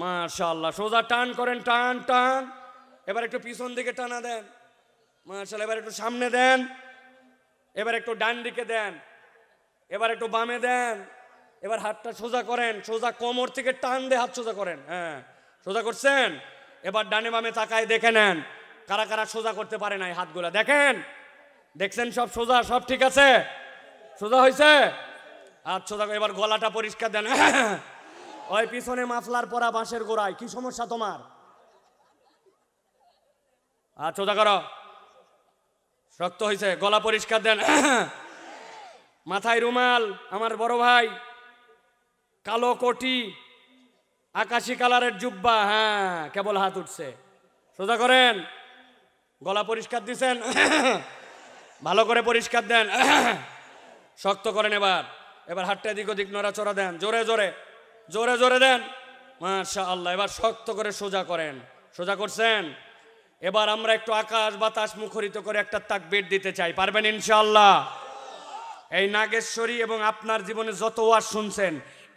মাশাআল্লাহ, সোজা টান করেন, টান টান। এবার একটু পিছন দিকে টানা দেন, মাশাআল্লাহ। এবার একটু সামনে দেন, এবার একটু ডান দিকে দেন, এবার একটু বামে দেন। এবার হাতটা সোজা করেন, সোজা কোমর থেকে টান দিয়ে হাত সোজা করেন। হ্যাঁ সোজা করছেন। এবার ডানে বামে তাকায় দেখে নেন কারা কারা সোজা করতে পারে নাই হাতগুলা। দেখেন, দেখছেন সব সোজা, সব ঠিক আছে, সোজা হয়েছে, হাত সোজা। এবার গলাটা পরিষ্কার দেন। ওই পিছনে মাফলার পরা বাঁশের গোড়ায়, কি সমস্যা তোমার? হাত সোজা করো, শক্ত হয়েছে, গলা পরিষ্কার দেন। মাথায় রুমাল, আমার বড় ভাই, কালো কোটি, আকাশি কালারের জুব্বা, হ্যাঁ কেবল হাত উঠছে, সোজা করেন। গলা পরিষ্কার দিছেন, ভালো করে পরিষ্কার দেন, শক্ত করেন। এবার এবার হাতটা এদিক ওদিক নড়াচড়া দেন, জোরে জোরে, জোরে জোরে দেন। মাশাআল্লাহ, এবার শক্ত করে সোজা করেন। সোজা করছেন। এবার আমরা একটু আকাশ বাতাস মুখরিত করে একটা তাকবীর দিতে চাই। পারবেন ইনশাআল্লাহ? এই নাগেশ্বরী এবং আপনার জীবনে যত ওয়াজ শুনছেন,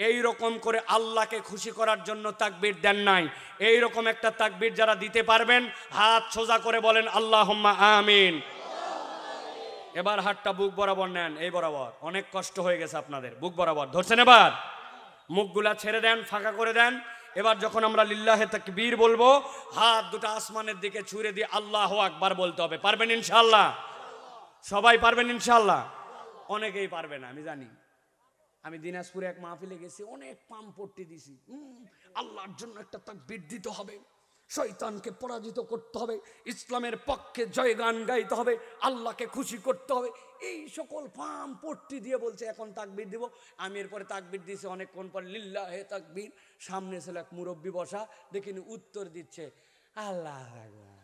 এই রকম করে আল্লাহকে খুশি করার জন্য তাকবীর দেন নাই, এই রকম একটা তাকবীর যারা দিতে পারবেন হাত সোজা করে বলেন আল্লাহুম্মা আমিন। এবার হাতটা বুক বরাবর নেন, এই বরাবর। অনেক কষ্ট হয়ে গেছে আপনাদের, বুক বরাবর ধরছেন। এবার মুখগুলা ছেড়ে দেন, ফাঁকা করে দেন। এবার যখন আমরা লিল্লাহে তাকবীর বলবো, হাত দুটো আসমানের দিকে ছুঁড়ে দিয়ে আল্লাহু আকবার বলতে হবে। পারবেন ইনশাআল্লাহ? সবাই পারবেন ইনশাআল্লাহ? অনেকেই পারবে না আমি জানি। আমি দিনাজপুরে এক মাহফিলে গেছি, অনেক পাম পট্টি দিছি। আল্লাহর জন্য একটা তাকবীর দিতে হবে, শয়তানকে পরাজিত করতে হবে, ইসলামের পক্ষে জয়গান গাইতে হবে, আল্লাহকে খুশি করতে হবে, এই সকল পাম পট্টি দিয়ে বলছে এখন তাকবীর দিব। আমি এরপরে তাকবীর দিয়েছি, অনেকক্ষণ পর লিল্লাহে তাকবীর, সামনে ছিল এক মুরব্বী বসা, দেখিনি উত্তর দিচ্ছে আল্লাহ আকবার।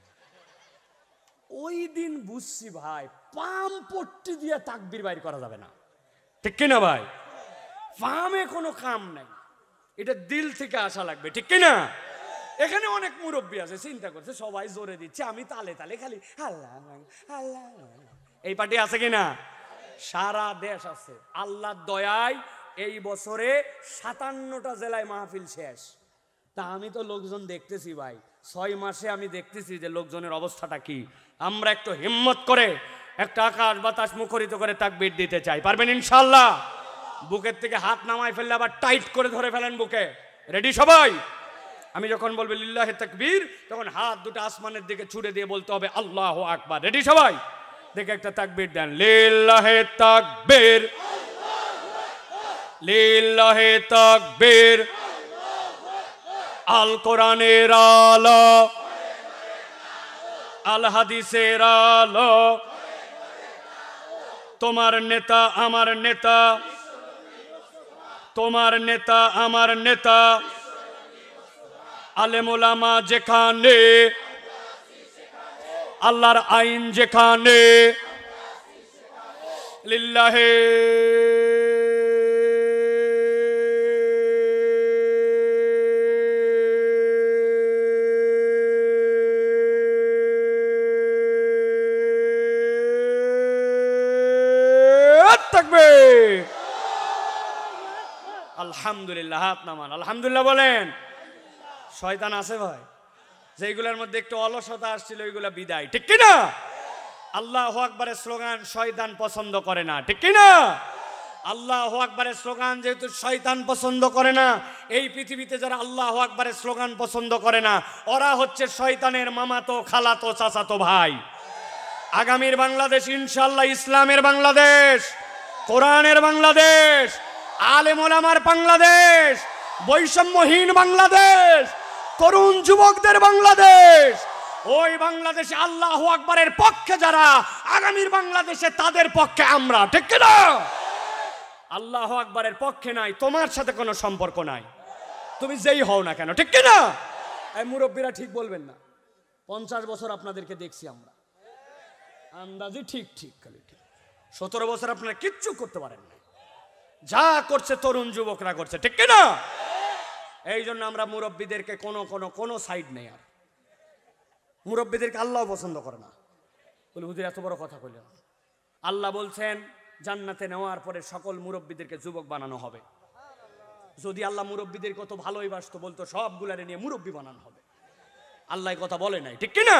ওই দিন বুঝছি ভাই, পাম পট্টি দিয়ে তাকবীর বাইর করা যাবে না, ঠিক কিনা ভাই? পামে কোনো কাম নাই, এটা দিল থেকে আসা লাগবে, ঠিক কিনা? এখানে অনেক মুরব্বী আছে, চিন্তা করছে, সবাই জোরে দিচ্ছে, আমি তালে তালে খালি আল্লাহ আল্লাহ। এই পার্টি আছে কিনা? সারা দেশ আছে। আল্লাহর দয়ায় এই বছরে 57টা জেলায় মাহফিল শেষ। তা আমি তো লোকজন দেখতেছি ভাই, 6 মাসে আমি দেখতেছি যে লোকজনের অবস্থাটা কি। আমরা একটু হিম্মত করে একটা আকাশ বাতাস মুখরিত করে তাকবীর দিতে চাই। পারবেন ইনশাআল্লাহ? বুকের থেকে হাত নামায় ফেললে আবার টাইট করে ধরে ফেলেন বুকে। রেডি সবাই? আমি যখন বলবো লিল্লাহে তাকবীর, তখন হাত দুটো আসমানের দিকে ছুড়ে দিয়ে বলতে হবে আল্লাহু আকবার। রেডি সবাই? দেখে একটা তাকবীর দেন, লিল্লাহে তাকবীর, লিল্লাহে তাকবীর। আল কোরআনের আলো, আল হাদিসের আলো, তোমার নেতা আমার নেতা, তোমার নেতা আমার নেতা, আলেম ওলামা যেখানে, আল্লাহর আইন যেখানে, লিল্লাহে তাকবীর। আলহামদুলিল্লাহ, হাত নামান, আলহামদুলিল্লাহ বলেন। শয়তান আছে ভাই, যেগুলোর মধ্যে একটু অলসতা আসছিল ওইগুলা বিদায়, ঠিক কিনা? আল্লাহু আকবারের স্লোগান শয়তান পছন্দ করে না, ঠিক কিনা? আল্লাহু আকবারের স্লোগান যেহেতু শয়তান পছন্দ করে না, এই পৃথিবীতে যারা আল্লাহু আকবারের স্লোগান পছন্দ করে না, ওরা হচ্ছে শয়তানের মামাতো খালাতো চাচাতো ভাই। আগামীর বাংলাদেশ ইনশাআল্লাহ ইসলামের বাংলাদেশ, কোরআনের বাংলাদেশ, আলেম ওলামার বাংলাদেশ, বৈষম্যহীন বাংলাদেশ, তরুণ যুবকদের বাংলাদেশ। ওই বাংলাদেশে আল্লাহু আকবারের পক্ষে যারা, আগামীর বাংলাদেশে তাদের পক্ষে আমরা, ঠিক কিনা? আল্লাহু আকবারের পক্ষে নাই, তোমার সাথে কোনো সম্পর্ক নাই, তুমি যেই হও না কেন, ঠিক কিনা? এই মুরব্বীরা ঠিক বলবেন না, 50 বছর আপনাদেরকে দেখছি আমরা, আন্দাজি ঠিক ঠিক খালি ঠিক। 17 বছর আপনারা কিচ্ছু করতে পারেন না, যা করছে তরুণ যুবকরা করছে, ঠিক কিনা? এই জন্য আমরা মুরব্বীদেরকে কোনো সাইড নেই। আর মুরব্বীদেরকে আল্লাহ পছন্দ করে না। বলে হুজুর এত বড় কথা কইলেন। আল্লাহ বলছেন জান্নাতে নেওয়ার পরে সকল মুরব্বীদেরকে যুবক বানানো হবে। যদি আল্লাহ মুরব্বীদের কত ভালোই বাসতো, বলতো সবগুলারে নিয়ে মুরব্বী বানানো হবে। আল্লাহ কথা বলে নাই, ঠিক কিনা?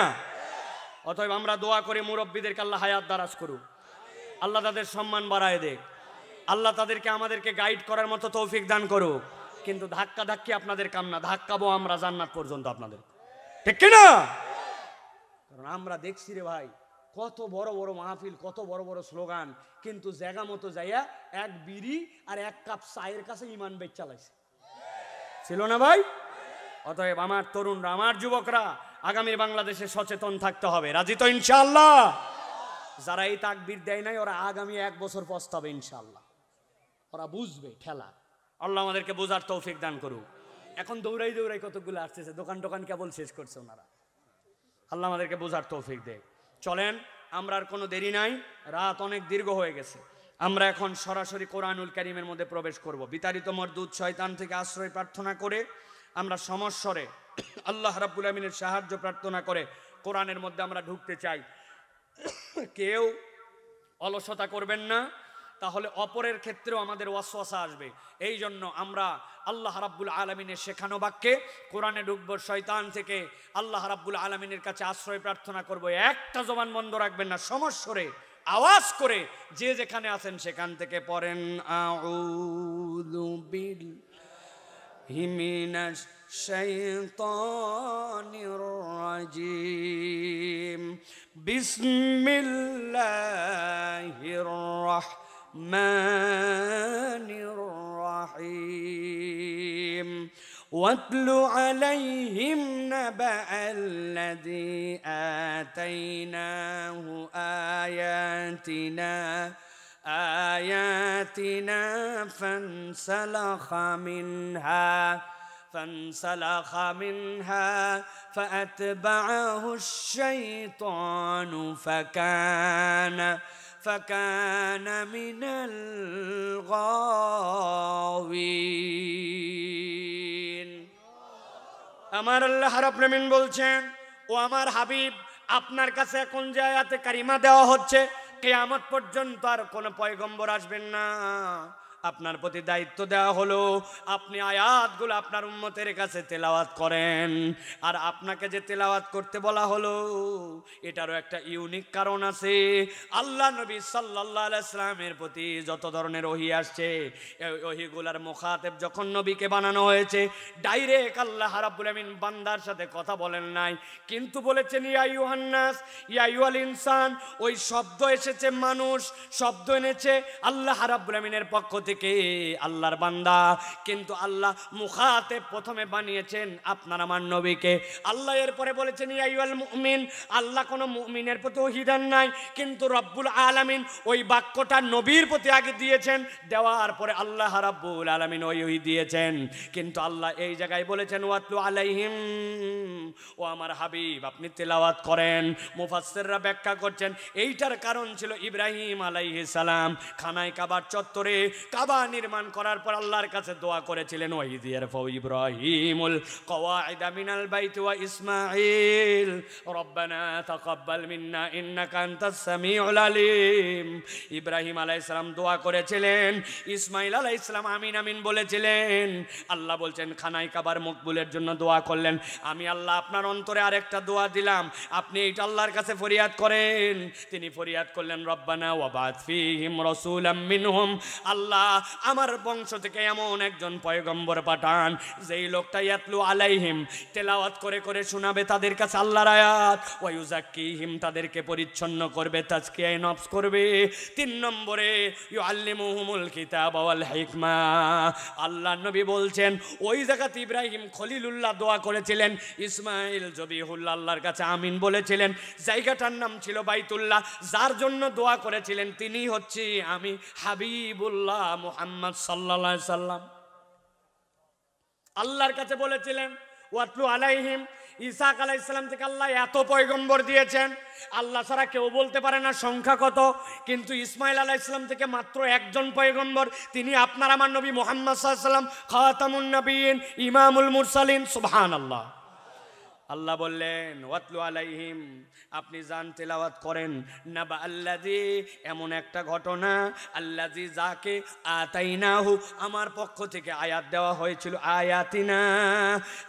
অতএব আমরা দোয়া করি মুরব্বীদেরকে আল্লাহ হায়াত দারাজ করুক, আল্লাহ তাদের সম্মান বাড়ায় দেখ, আল্লাহ তাদেরকে আমাদেরকে গাইড করার মতো তৌফিক দান করুক। কিন্তু ধাক্কা ধাক্কি আপনাদের কাম না, ধাক্কাবো আমরা জান্নাত পর্যন্ত আপনাদের, ঠিক কিনা? কারণ আমরা দেখছি রে ভাই, কত বড় বড় মাহফিল, কত বড় বড় স্লোগান, কিন্তু জায়গা মতো যাইয়া এক বিড়ি আর এক কাপ চায়ের কাছে ইমান বেচ চালাইছে, ছিল না ভাই? অতএব আমার তরুণরা, আমার যুবকরা, আগামীর বাংলাদেশে সচেতন থাকতে হবে। রাজি তো ইনশাআল্লাহ? যারা এই তাকবীর দেয় নাই, ওরা আগামী 1 বছর পস্তাবে ইনশাআল্লাহ, ওরা বুঝবে ঠেলা। আল্লাহ আমাদেরকে বোঝার তৌফিক দান করুক। এখন দৌড়াই দৌড়াই কতগুলো আসতেছে, দোকান টোকান কেবল শেষ করছে ওনারা। আল্লাহ আমাদেরকে বোঝার তৌফিক দেয়। চলেন, আমরা আর কোনো দেরি নাই, রাত অনেক দীর্ঘ হয়ে গেছে। আমরা এখন সরাসরি কোরআনুল কারীমের মধ্যে প্রবেশ করব। বিতাড়িত মরদুদ শয়তান থেকে আশ্রয় প্রার্থনা করে, আমরা সমস্বরে আল্লাহ রাব্বুল আমিনের সাহায্য প্রার্থনা করে কোরআনের মধ্যে আমরা ঢুকতে চাই। কেউ অলসতা করবেন না, তাহলে অপরের ক্ষেত্রেও আমাদের ওয়াসওয়াসা আসবে। এই জন্য আমরা আল্লাহ রাব্বুল আলামিনের শেখানো বাক্যে কোরআনে ঢুকবো, শয়তান থেকে আল্লাহ রাব্বুল আলামিনের কাছে আশ্রয় প্রার্থনা করব। একটা জবান বন্ধ রাখবেন না, সমস্বরে আওয়াজ করে যে যেখানে আছেন সেখান থেকে পড়েন আউযু বিল্লাহি মিনাশ الشيطان الرجيم بسم الله الرحمن الرحيم واتل عليهم نبأ الذي آتيناه آياتنا فانسلخ منها فأتبعه الشيطان فكان من الغاوين আমার আল্লাহ রাব্বুল আলামিন বলছেন, ও আমার হাবিব, আপনার কাছে এখন যে আয়াতে কারিমা দেওয়া হচ্ছে, কিয়ামত পর্যন্ত আর কোনো পয়গম্বর আসবেন না। আপনার প্রতি দায়িত্ব দেওয়া হলো আপনি আয়াতগুলো আপনার উম্মতের কাছে তেলাওয়াত করেন। আর আপনাকে যে তেলাওয়াত করতে বলা হলো এটারও একটা ইউনিক কারণ আছে। আল্লাহ নবী সাল্লাল্লাহু আলাইহি ওয়াসাল্লামের প্রতি যত ধরনের ওহী আসছে, এই ওহীগুলার মুখাতেব যখন নবীকে বানানো হয়েছে, ডাইরেক্ট আল্লাহ রাব্বুল আমিন বান্দার সাথে কথা বলেন নাই, কিন্তু বলেছেন ইয়া আইয়ুহান নাস, ইয়া আইয়ুহাল ইনসান। ওই শব্দ এসেছে, মানুষ শব্দ এনেছে আল্লাহ রাব্বুল আমিনের পক্ষ থেকে, আল্লাহর বান্দা। কিন্তু আল্লাহ মুখাতেব প্রথমে বানিয়েছেন আপনার আমার নবীকে। আল্লাহ এরপরে বলেছেন ইয়া আইয়ুহাল মুমিন। আল্লাহ কোনো মুমিনের প্রতি ওহী দেন নাই, কিন্তু রব্বুল আলামিন ওই বাক্যটা নবীর প্রতি আগে দিয়েছেন, দেওয়ার পরে আল্লাহ রাব্বুল আলামিন ওই ওহী দিয়েছেন। কিন্তু আল্লাহ এই জায়গায় বলেছেন ওয়াতলু আলাইহিম, ও আমার হাবিব আপনি তেলাওয়াত করেন। মুফাসসিররা ব্যাখ্যা করছেন এইটার কারণ ছিল ইব্রাহিম আলাইহিস সালাম খানায় কাবার চত্বরে কাবা নির্মাণ করার পর আল্লাহর কাছে দোয়া করেছিলেন, ওয়াইদ ইয়ারফাউ ইব্রাহিমুল কওয়াইদা মিনাল বাইতি ওয়া ইসমাঈল রব্বানা তাকাব্বাল মিন্না ইন্নাকা আনতাস সামিউল আলিম। ইব্রাহিম আলাইহিস সালাম দোয়া করেছিলেন, ইসমাঈল আলাইহিস সালাম আমিন আমিন বলেছিলেন। আল্লাহ বলছেন খানায় কাবার মকবুলের জন্য দোয়া করলেন, আমি আল্লাহ আপনার অন্তরে আরেকটা দোয়া দিলাম, আপনি এইটা আল্লাহর কাছে ফরিয়াদ করেন। তিনি ফরিয়াদ করলেন রব্বানা ওয়াবাত ফীহিম রাসূলাম মিনহুম, আল্লাহ আমার বংশ থেকে এমন একজন পয়গম্বর পাঠান যেই লোকটা ইয়াতলু আলাইহিম তেলাওয়াত করে করে শোনাবে তাদের কাছে আল্লাহর আয়াত, ওয়া ইউযাক্কিহিম তাদেরকে পরিচ্ছন্ন করবে, তাজকিয়া নফস করবে। 3 নম্বরে ইউআল্লিমুহুমুল কিতাবা ওয়াল হিকমা। আল্লাহ নবী বলছেন ওই জায়গাতে ইব্রাহিম খলিলুল্লাহ দোয়া করেছিলেন, ইসমাইল জবিহুল্লাহ আল্লাহর কাছে আমিন বলেছিলেন। জায়গাটার নাম ছিল বাইতুল্লাহ, যার জন্য দোয়া করেছিলেন তিনি হচ্ছে আমি হাবিবুল্লাহ মুহাম্মদ সাল্লাল্লাহু আলাইহি সাল্লাম। আল্লাহর কাছে বলেছিলেন ওয়াতলু আলাইহিম। ঈসা আলাইহিস সালাম থেকে আল্লাহ এত পয়গম্বর দিয়েছেন, আল্লাহ ছাড়া কেউ বলতে পারে না সংখ্যা কত, কিন্তু ইসমাইল আলাইহিস সালাম থেকে মাত্র একজন পয়গম্বর, তিনি আপনার আমার নবী মুহাম্মদ সাল্লাল্লাহু আলাইহি সাল্লাম, খাতামুন নবিয়্যিন, ইমামুল মুরসালিন। সুবহানাল্লাহ। আল্লাহ বললেন ওয়াতলু আলাইহিম, আপনি জান তেলাওয়াত করেন, নাবা আল্লাযী, এমন একটা ঘটনা, আল্লাযী যাকে আতাইনাহু আমার পক্ষ থেকে আয়াত দেওয়া হয়েছিল, আয়াতিনা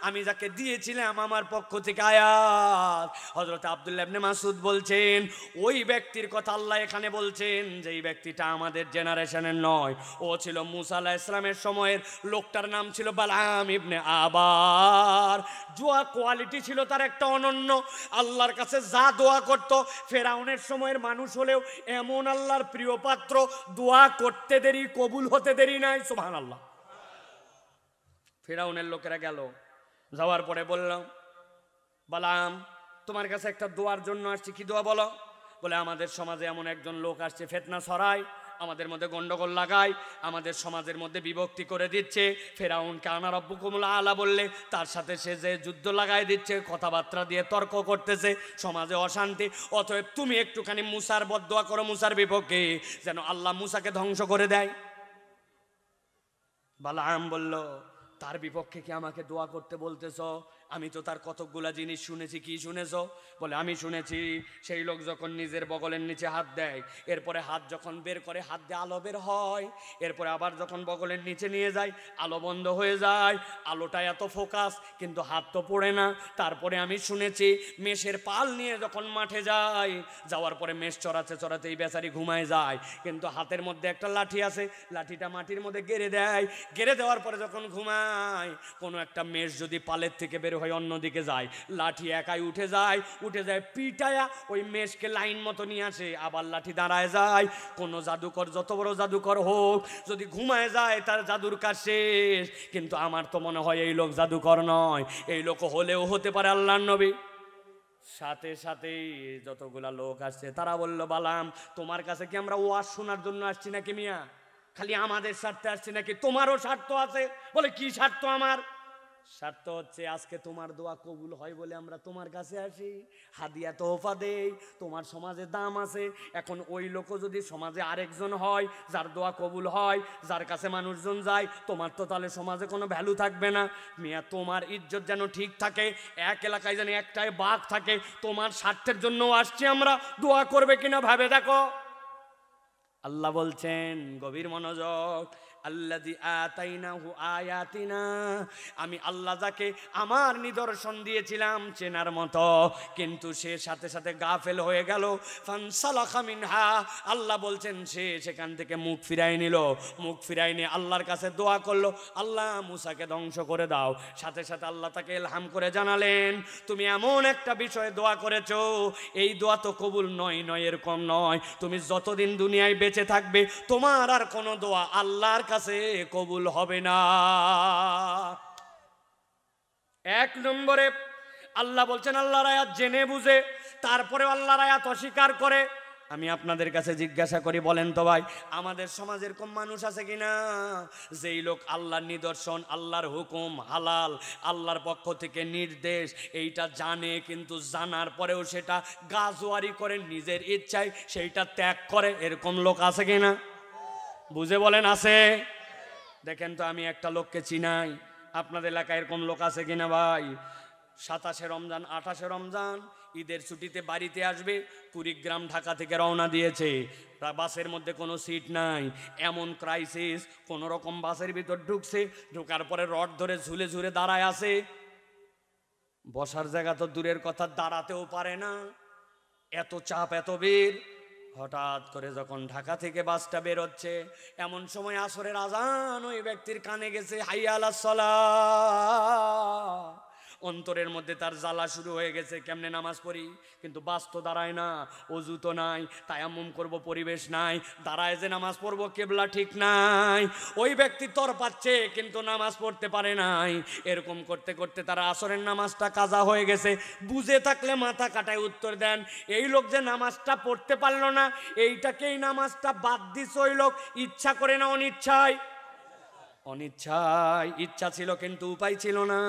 আমি যাকে দিয়েছিলাম আমার পক্ষ থেকে আয়াত। হযরত আব্দুল্লাহ ইবনে মাসউদ বলছেন ওই ব্যক্তির কথা আল্লাহ এখানে বলছেন, যেই ব্যক্তিটা আমাদের জেনারেশনের নয়, ও ছিল মুসা আলাইহিস সালামের সময়ের, লোকটার নাম ছিল বালআম ইবনে আবার। জুয়া কোয়ালিটি ছিল তার একটা অনন্য, আল্লাহর কাছে যা দোয়া করত, ফেরাউনের সময়ের মানুষ হলেও এমন আল্লাহর প্রিয় পাত্র, দোয়া করতে দেরি কবুল হতে দেরি নাই। সুবহানাল্লাহ। ফেরাউনের লোকেরা গেল, যাওয়ার পরে বললাম বালাম তোমার কাছে একটা দোয়ার জন্য আসছি, কি দোয়া বলো? বলে আমাদের সমাজে এমন একজন লোক আসছে, ফিতনা ছড়ায়, আমাদের মধ্যে গন্ডগোল লাগায়, আমাদের সমাজের মধ্যে বিভক্তি করে দিচ্ছে। ফেরাউনকে আনা রব্বুকুমুল আলা বললে তার সাথে সে যে যুদ্ধ লাগাই দিচ্ছে, কথাবার্তা দিয়ে তর্ক করতেছে, সমাজে অশান্তি। অতএব তুমি একটুখানি মুসার বদদোয়া করো মুসার বিপক্ষে, যেন আল্লাহ মুসাকে ধ্বংস করে দেয়। বালাম বলল তার বিপক্ষে কি আমাকে দোয়া করতে বলতেছ? আমি তো তার কতকগুলা জিনিস শুনেছি। কি শুনেছো? বলে আমি শুনেছি সেই লোক যখন নিজের বগলের নিচে হাত দেয়, এরপরে হাত যখন বের করে হাত দিয়ে আলো বের হয়, এরপরে আবার যখন বগলের নিচে নিয়ে যায় আলো বন্ধ হয়ে যায়। আলোটা এত ফোকাস কিন্তু হাত তো পড়ে না। তারপরে আমি শুনেছি মেষের পাল নিয়ে যখন মাঠে যায়, যাওয়ার পরে মেষ চড়াতে চড়াতে এই বেচারি ঘুমায় যায়, কিন্তু হাতের মধ্যে একটা লাঠি আছে, লাঠিটা মাটির মধ্যে গেড়ে দেয়। গেড়ে দেওয়ার পরে যখন ঘুমায়, কোনো একটা মেষ যদি পালের থেকে বের হয়ে অন্যদিকে যায়, লাঠি একাই উঠে যায় পিটায়া ওই মেষকে লাইন মতো নিয়ে আসে, আবার লাঠি দাঁড়ায় যায়। কোনো জাদুকর যত বড় জাদুকর হোক, যদি ঘুমায় যায় তার জাদুর কাজ শেষ। কিন্তু আমার তো মনে হয় এই লোক জাদুকর নয়, এই লোক হলেও হতে পারে আল্লাহর নবী। সাথে সাথেই যতগুলা লোক আসছে তারা বলল, বালাম তোমার কাছে কি আমরা ওয়াজ শোনার জন্য আসছি নাকি মিয়া? খালি আমাদের স্বার্থে আসছি নাকি? তোমারও স্বার্থ আছে? বলে কি স্বার্থ? আমার স্বার্থ হচ্ছে আজকে তোমার দোয়া কবুল হয় বলে আমরা তোমার কাছে আসি, হাদিয়া তোহফা দেই, তোমার সমাজে দাম আছে। এখন ওই লোকও যদি সমাজে আরেকজন হয় যার দোয়া কবুল হয়, যার কাছে মানুষজন যায়, তোমার তো তাহলে সমাজে কোনো ভ্যালু থাকবে না। মিয়া তোমার ইজ্জত যেন ঠিক থাকে, এক এলাকায় যেন একটাই বাঘ থাকে, তোমার স্বার্থের জন্য আসছি আমরা, দোয়া করবে কিনা ভাবে দেখো। আল্লাহ বলছেন, গভীর মনোযোগ, আল্লাযী আতাইনাহু আয়াতিনা, আমি আল্লাহ যাকে আমার নিদর্শন দিয়েছিলাম চেনার মতো, কিন্তু সে সাথে সাথে গাফেল হয়ে গেল। ফানসালাখা মিনহা, আল্লাহ বলছেন সে সেখান থেকে মুখ ফিরাই নিল। মুখ ফিরাই নিয়ে আল্লাহর কাছে দোয়া করলো, আল্লাহ মুসাকে ধ্বংস করে দাও। সাথে সাথে আল্লাহ তাকে ইলহাম করে জানালেন, তুমি এমন একটা বিষয়ে দোয়া করেছো, এই দোয়া তো কবুল নয় এরকম নয়, তুমি যতদিন দুনিয়ায় বেঁচে থাকবে তোমার আর কোনো দোয়া আল্লাহর কাছে কবুল হবে না। এক নম্বরে আল্লাহ বলছেন আল্লাহর আয়াত জেনে বুঝে তারপরে আল্লাহর আয়াত অস্বীকার করে। আমি আপনাদের কাছে জিজ্ঞাসা করি, বলেন তো ভাই, আমাদের সমাজে এরকম মানুষ আছে কিনা যেই লোক আল্লাহর নিদর্শন, আল্লাহর হুকুম, হালাল, আল্লাহর পক্ষ থেকে নির্দেশ এইটা জানে, কিন্তু জানার পরেও সেটা গাজোয়ারি করে নিজের ইচ্ছায় সেইটা ত্যাগ করে? এরকম লোক আছে কিনা? বুঝে বলেন আছে? দেখেন তো, আমি একটা লোককে চিনাই, আপনাদের এলাকায় এরকম লোক আছে কিনা ভাই? 27শে রমজান 28শে রমজান ঈদের ছুটিতে বাড়িতে আসবে, কুড়িগ্রাম ঢাকা থেকে রওনা দিয়েছে, বাসের মধ্যে কোনো সিট নাই, এমন ক্রাইসিস, কোনো রকম বাসের ভিতর ঢুকছে, ঢোকার পরে রড ধরে ঝুলে ঝুলে দাঁড়ায় আছে, বসার জায়গা তো দূরের কথা, দাঁড়াতেও পারে না, এত চাপ এত ভিড়। হঠাৎ করে যখন ঢাকা থেকে বাসটা বেরোচ্ছে, এমন সময় আসরের আজান ওই ব্যক্তির কানে গেছে, হাইয়া আলাস সালাহ। অন্তরের মধ্যে তার জ্বালা শুরু হয়ে গেছে, কেমনে নামাজ পড়ি, কিন্তু বাস তো দাঁড়ায় না, অজু তো নাই, তায়াম্মুম করব পরিবেশ নাই, দাঁড়ায় যে নামাজ পড়বো কেবলা ঠিক নাই। ওই ব্যক্তি তর পাচ্ছে কিন্তু নামাজ পড়তে পারে নাই। এরকম করতে করতে তার আসরের নামাজটা কাজা হয়ে গেছে। বুঝে থাকলে মাথা কাটায় উত্তর দেন, এই লোক যে নামাজটা পড়তে পারলো না, এইটাকেই নামাজটা বাদ দিছে ওই লোক ইচ্ছা করে না অনিচ্ছায়? অনিচ্ছায়, ইচ্ছা ছিল কিন্তু উপায় ছিল না।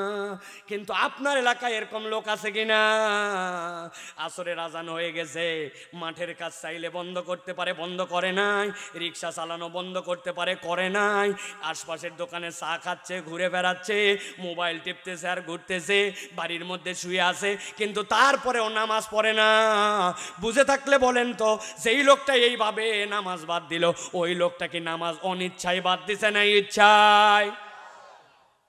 কিন্তু আপনার এলাকায় এরকম লোক আছে কিনা? আসরের আজান হয়ে গেছে, মাঠের কাজ চাইলে বন্ধ করতে পারে, বন্ধ করে নাই, রিক্সা চালানো বন্ধ করতে পারে, করে নাই, আশপাশের দোকানে চা খাচ্ছে, ঘুরে বেড়াচ্ছে, মোবাইল টিপতেছে আর ঘুরতেছে, বাড়ির মধ্যে শুয়ে আছে, কিন্তু তারপরেও নামাজ পড়ে না। বুঝে থাকলে বলেন তো, যেই লোকটা এইভাবে নামাজ বাদ দিল, ওই লোকটা কি নামাজ অনিচ্ছায় বাদ দিছে না ইচ্ছা?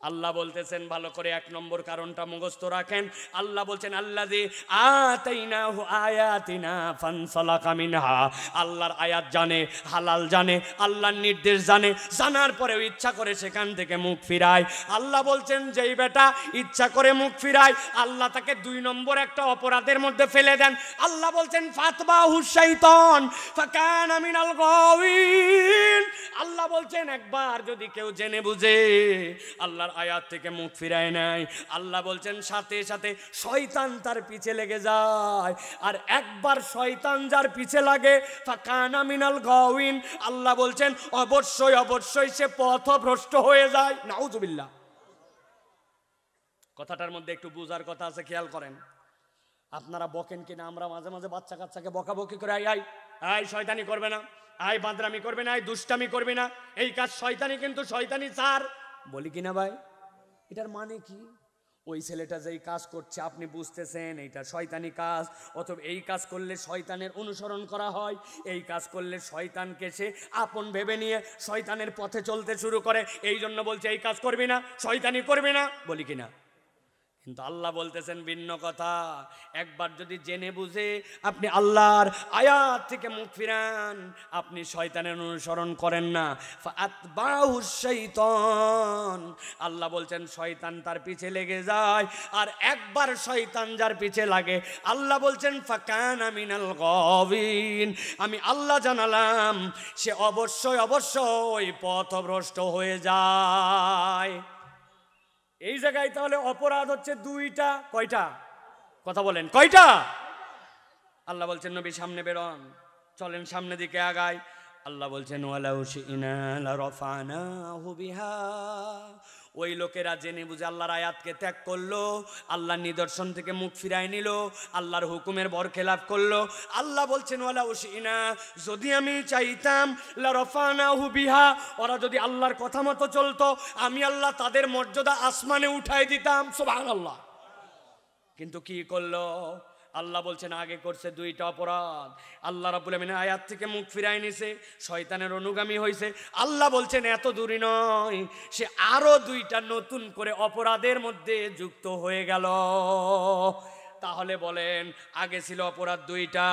আল্লাহ বলতেছেন, ভালো করে এক নম্বর কারণটা মুখস্থ রাখেন। আল্লাহ বলছেন আল্লাযী আতাইনাহু আয়াতিনা ফানসালাকা মিনহা, আল্লাহর আয়াত জানে, হালাল জানে, আল্লাহর নির্দেশ জানে, জানার পরেও ইচ্ছা করে সেখান থেকে মুখ ফিরায়। আল্লাহ বলছেন যেই বেটা ইচ্ছা করে মুখ ফিরায়, আল্লাহ তাকে 2 নম্বর একটা অপরাধের মধ্যে ফেলে দেন। আল্লাহ বলছেন ফাতবাহু শাইতান ফাকানা মিনাল গাওয়িন। আল্লাহ বলছেন একবার যদি কেউ জেনে বুঝে আল্লাহর আয়াত থেকে মুখ ফিরায় নাই, আল্লাহ বলছেন সাথে সাথে শয়তান তার পিছে লেগে যায়। আর একবার শয়তান যার পিছে লাগে, ফাকানা মিনাল গাওয়িন, আল্লাহ বলছেন অবশ্যই অবশ্যই সে পথভ্রষ্ট হয়ে যায়। নাউজুবিল্লাহ। কথাটার মধ্যে একটু বুঝার কথা আছে, খেয়াল করেন। আপনারা বকেন কিনা, আমরা মাঝে মাঝে বাচ্চা কাচ্চাকে বকাবকি করে, আই আই আই শয়তানি করবে না, আই বাদরামি করবে না, আই দুষ্টামি করবে না, এই কাজ শয়তানি, কিন্তু শয়তানি স্যার বলি কিনা ভাই? এটার মানে কি? ওই ছেলেটা যেই কাজ করছে আপনি বুঝতেছেন এইটা শয়তানি কাজ, অথবা এই কাজ করলে শয়তানের অনুসরণ করা হয়, এই কাজ করলে শয়তানকে সে আপন ভেবে নিয়ে শয়তানের পথে চলতে শুরু করে, এই জন্য বলছে এই কাজ করবি না, শয়তানি করবি না, বলি কিনা? কিন্তু আল্লাহ বলতেছেন ভিন্ন কথা। একবার যদি জেনে বুঝে আপনি আল্লাহর আয়াত থেকে মুখ ফিরান, আপনি শয়তানের অনুসরণ করেন না, ফাতবাহু শাইতান, আল্লাহ বলছেন শয়তান তার পিছে লেগে যায়। আর একবার শয়তান যার পিছে লাগে, আল্লাহ বলছেন ফাকানা মিনাল গাবিন, আমি আল্লাহ জানালাম সে অবশ্যই অবশ্যই পথভ্রষ্ট হয়ে যায়। এই জায়গায় তাহলে অপরাধ হচ্ছে দুইটা, কয়টা? কথা বলেন, কয়টা? আল্লাহ বলছেন নবী সামনে বেরোন, চলেন সামনে দিকে আগাই। আল্লাহ বলছেন ওয়ালাউ শি'না লারাফানাহু বিহা, ওই লোকেরা জেনে বুঝে আল্লাহর আয়াতকে ত্যাগ করলো, আল্লাহর নিদর্শন থেকে মুখ ফিরায় নিল, আল্লাহর হুকুমের বরখেলাপ করলো। আল্লাহ বলছেন ওয়ালাউ শি'না, যদি আমি চাইতাম, লারাফানাহু বিহা, ওরা যদি আল্লাহর কথা মতো চলতো, আমি আল্লাহ তাদের মর্যাদা আসমানে উঠাই দিতাম, সুবহানাল্লাহ। কিন্তু কি করলো? আল্লাহ বলছেন আগে করছে দুইটা অপরাধ, আল্লাহ রাব্বুল আমিন আয়াত থেকে মুখ ফিরাই নিছে, শয়তানের অনুগামী হয়েছে। আল্লাহ বলছেন এত দূরই নয়, সে আরো দুইটা নতুন করে অপরাধের মধ্যে যুক্ত হয়ে গেল। তাহলে বলেন আগে ছিল অপরাধ দুইটা,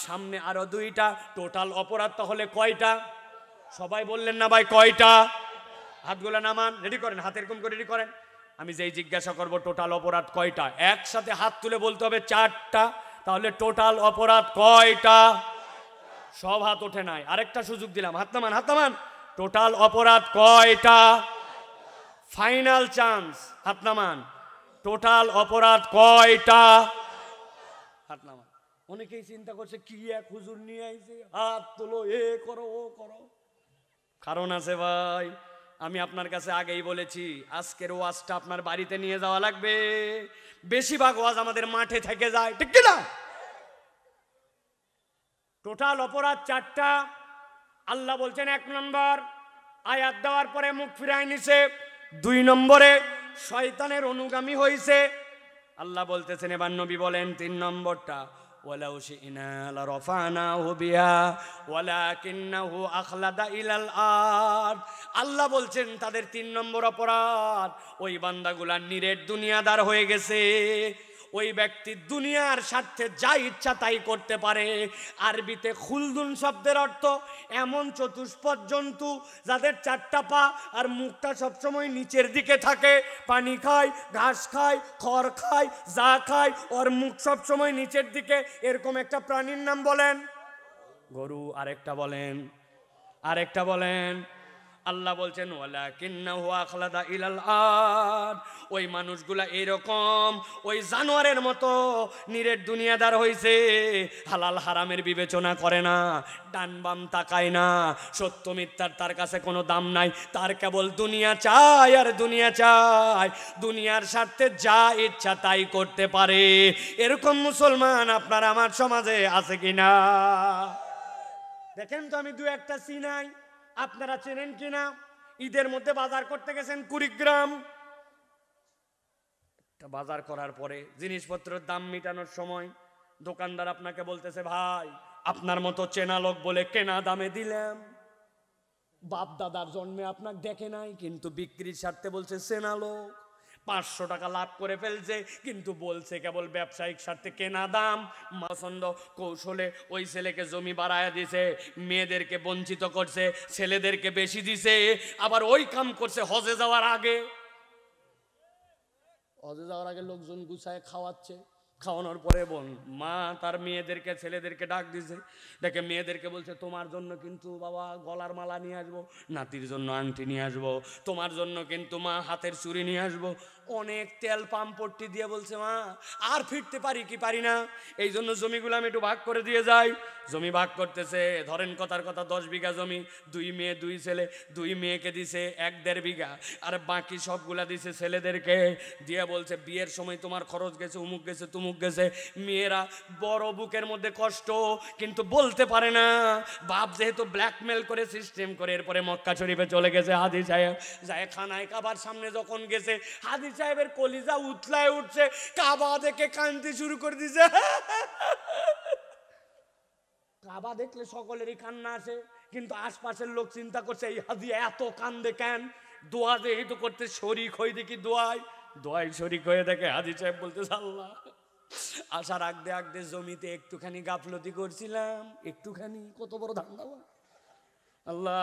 সামনে আরো দুইটা, টোটাল অপরাধ তাহলে কয়টা? সবাই বললেন না ভাই কয়টা? হাতগুলো নামান, রেডি করেন, হাত এরকম করে রেডি করেন। আমি যেই জিজ্ঞাসা করব টোটাল অপরাধ কয়টা, একসাথে হাত তুলে বলতে হবে চারটা। তাহলে টোটাল অপরাধ কয়টা? সব হাত ওঠে নাই, আরেকটা সুযোগ দিলাম, হাত নামান, হাত নামান। টোটাল অপরাধ কয়টা? ফাইনাল চান্স, হাত নামান। টোটাল অপরাধ কয়টা? হাত নামান। অনেকেই চিন্তা করছে কি এক হুজুর নিয়ে আইছে, হাত তোলো, এ করো ও করো। কারণ আছে ভাই, আমি আপনার কাছে আগেই বলেছি আজকের ওয়াজটা আপনার বাড়িতে নিয়ে যাওয়া লাগবে। বেশিরভাগ ওয়াজ আমাদের মাঠে থেকে যায়, ঠিক কি না? টোটাল অপরাধ চারটা। আল্লাহ বলছেন এক নম্বর, আয়াত দেওয়ার পরে মুখ ফিরায় নিছে। দুই নম্বরে শয়তানের অনুগামী হইছে। আল্লাহ বলতেছেন এবার নবী বলেন তিন নম্বরটা, ওয়ালাউ শি'না লারাফানাহু বিহা ওয়ালাকিন্নাহু আখলাদা ইলাল আরদ। আল্লাহ বলছেন তাদের তিন নম্বর অপরাধ, ওই বান্দাগুলা নিরেট দুনিয়াদার হয়ে গেছে। ওই ব্যক্তি দুনিয়ার স্বার্থে যা ইচ্ছা তাই করতে পারে। আরবিতে খুলদুন শব্দের অর্থ এমন চতুষ্পদ জন্তু যাদের চারটা পা আর মুখটা সবসময় নিচের দিকে থাকে, পানি খায়, ঘাস খায়, খড় খায়, যা খায় ওর মুখ সবসময় নিচের দিকে। এরকম একটা প্রাণীর নাম বলেন গরু। আরেকটা বলেন, আরেকটা বলেন। আল্লাহ বলছেন ওয়ালাকিন্নাহু আখলাদা ইলাল আরদ, ওই মানুষগুলা এরকম ওই জানোয়ারের মতো নিরেট দুনিয়াদার হইছে। হালাল হারামের বিবেচনা করে না, ডান বাম তাকায় না, সত্য মিথ্যার তার কাছে কোনো দাম নাই। তার কেবল দুনিয়া চাই আর দুনিয়া চাই, দুনিয়ার স্বার্থে যা ইচ্ছা তাই করতে পারে। এরকম মুসলমান আপনার আমার সমাজে আছে কিনা? দেখেন তো, আমি দু একটা চিনাই, আপনারা চেনেন কিনা? ঈদের মধ্যে বাজার করতে গেছেন কুড়িগ্রাম, বাজার করার পরে জিনিসপত্রের দাম মিটানোর সময় দোকানদার আপনাকে বলতেছে ভাই আপনার মতো চেনা লোক বলে কেনা দামে দিলাম। বাপ দাদার জন্মে আপনাকে দেখে নাই, কিন্তু বিক্রির স্বার্থে বলছে চেনা লোক। 500 টাকা লাভ করে ফেলছে, কিন্তু বলছে কেবল ব্যবসায়িক স্বার্থে কেনা দাম। পছন্দ কৌশলে ওই ছেলেকে জমি বাড়ায় দিছে, মেয়েদেরকে বঞ্চিত করছে, ছেলেদেরকে বেশি দিছে। আবার ওই কাম করছে হজে যাওয়ার আগে। হজে যাওয়ার আগে লোকজন গুছায় খাওয়াচ্ছে, খাওয়ানোর পরে মা তার মেয়েদেরকে ছেলেদেরকে ডাক দিছে, দেখে মেয়েদেরকে বলছে তোমার জন্য কিন্তু বাবা গলার মালা নিয়ে আসবো, নাতির জন্য আংটি নিয়ে আসবো, তোমার জন্য কিন্তু মা হাতের চুড়ি নিয়ে আসবো। অনেক তেল পাম্পট্টি দিয়ে বলছে মা আর ফিরতে পারি কি পারি না, এই জন্য জমিগুলো আমি একটু ভাগ করে দিয়ে যাই। জমি ভাগ করতেছে, ধরেন কথার কথা 10 বিঘা জমি, 2 মেয়ে 2 ছেলে, 2 মেয়েকে দিছে 1.5 বিঘা, আর বাকি সবগুলা দিছে ছেলেদেরকে দিয়ে বলছে বিয়ের সময় তোমার খরচ গেছে, উমুক গেছে তুমুক গেছে। মেয়েরা বড় বুকের মধ্যে কষ্ট, কিন্তু বলতে পারে না। বাপ যেহেতু ব্ল্যাকমেল করে সিস্টেম করে, এরপরে মক্কা শরীফে চলে গেছে হাদি সাহেব, যায় খানায় কাবার সামনে যখন গেছে, হাদি সাহেবের কলিজা উতলায় উঠছে, কাবা দেখে কাঁদতে শুরু করে দিছে। কাবা দেখলে সকলেরই কান্না আসে, কিন্তু আশপাশের লোক চিন্তা করছে এই হাদি এত কান্দে কেন? দোয়া যেহেতু করতে শরিক হই দেখি, দোয়াই শরিক হয়ে দেখে হাদি সাহেব বলতে, আল্লাহ আশা রাখতে রাখতে জমিতে একটুখানি গাফলতি করছিলাম, একটুখানি, কত বড় ধান্দা আল্লাহ,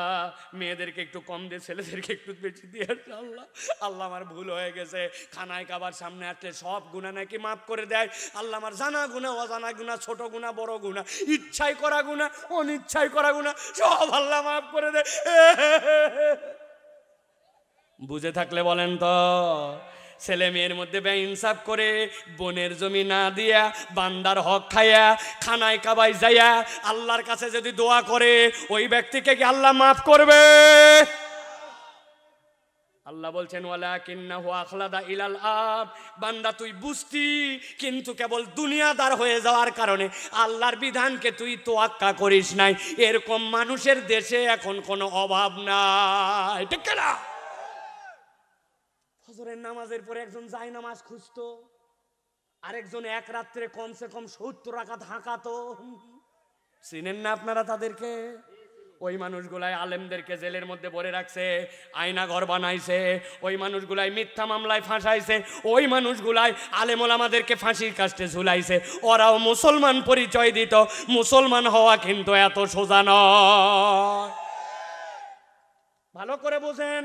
মেয়েদেরকে একটু কম দিয়ে ছেলেদেরকে একটু বেশি দিয়ে, আল্লাহ আল্লাহ আমার ভুল হয়ে গেছে। খানায় কাবার সামনে আসলে সব গুনাহ নাকি মাফ করে দেয়। আল্লাহ আমার জানা গুনাহ, অজানা গুনাহ, ছোট গুনাহ, বড় গুনাহ, ইচ্ছাই করা গুনাহ, অনিচ্ছাই করা গুনাহ, সব আল্লাহ মাফ করে দেয়। বুঝে থাকলে বলেন তো, ছেলে মেয়ের মধ্যে বেইনসাফ করে, বোনের জমি না দিয়া, বান্দার হক খাইয়া, খানায় কাবায় যাইয়া আল্লাহর কাছে যদি দোয়া করে, ওই ব্যক্তিকে কি আল্লাহ মাফ করবে? আল্লাহ বলছেন ওয়ালাকিন্নাহু আখলাদা ইলাল আরদ, বান্দা তুই বুঝতি, কিন্তু কেবল দুনিয়াদার হয়ে যাওয়ার কারণে আল্লাহর বিধানকে তুই তোয়াক্কা করিস নাই। এরকম মানুষের দেশে এখন কোনো অভাব নাই, ঠিক না? ফজরের নামাজের পরে একজন যায় নামাজ খুঁজতো, আরেকজন এক রাত্রে কমসে কম 70 রাকাত হাঁকাতো। চিনেন না আপনারা তাদেরকে? ওই মানুষগুলাই আলেমদেরকে জেলের মধ্যে ভরে রাখছে, আয়না ঘর বানাইছে, ওই মানুষগুলাই মিথ্যা মামলায় ফাঁসাইছে, ওই মানুষগুলাই আলেম ওলামাদেরকে ফাঁসির কাস্টে ঝুলাইছে। ওরাও মুসলমান পরিচয় দিত, মুসলমান হওয়া কিন্তু এত সোজা নয়। ভালো করে বোঝেন,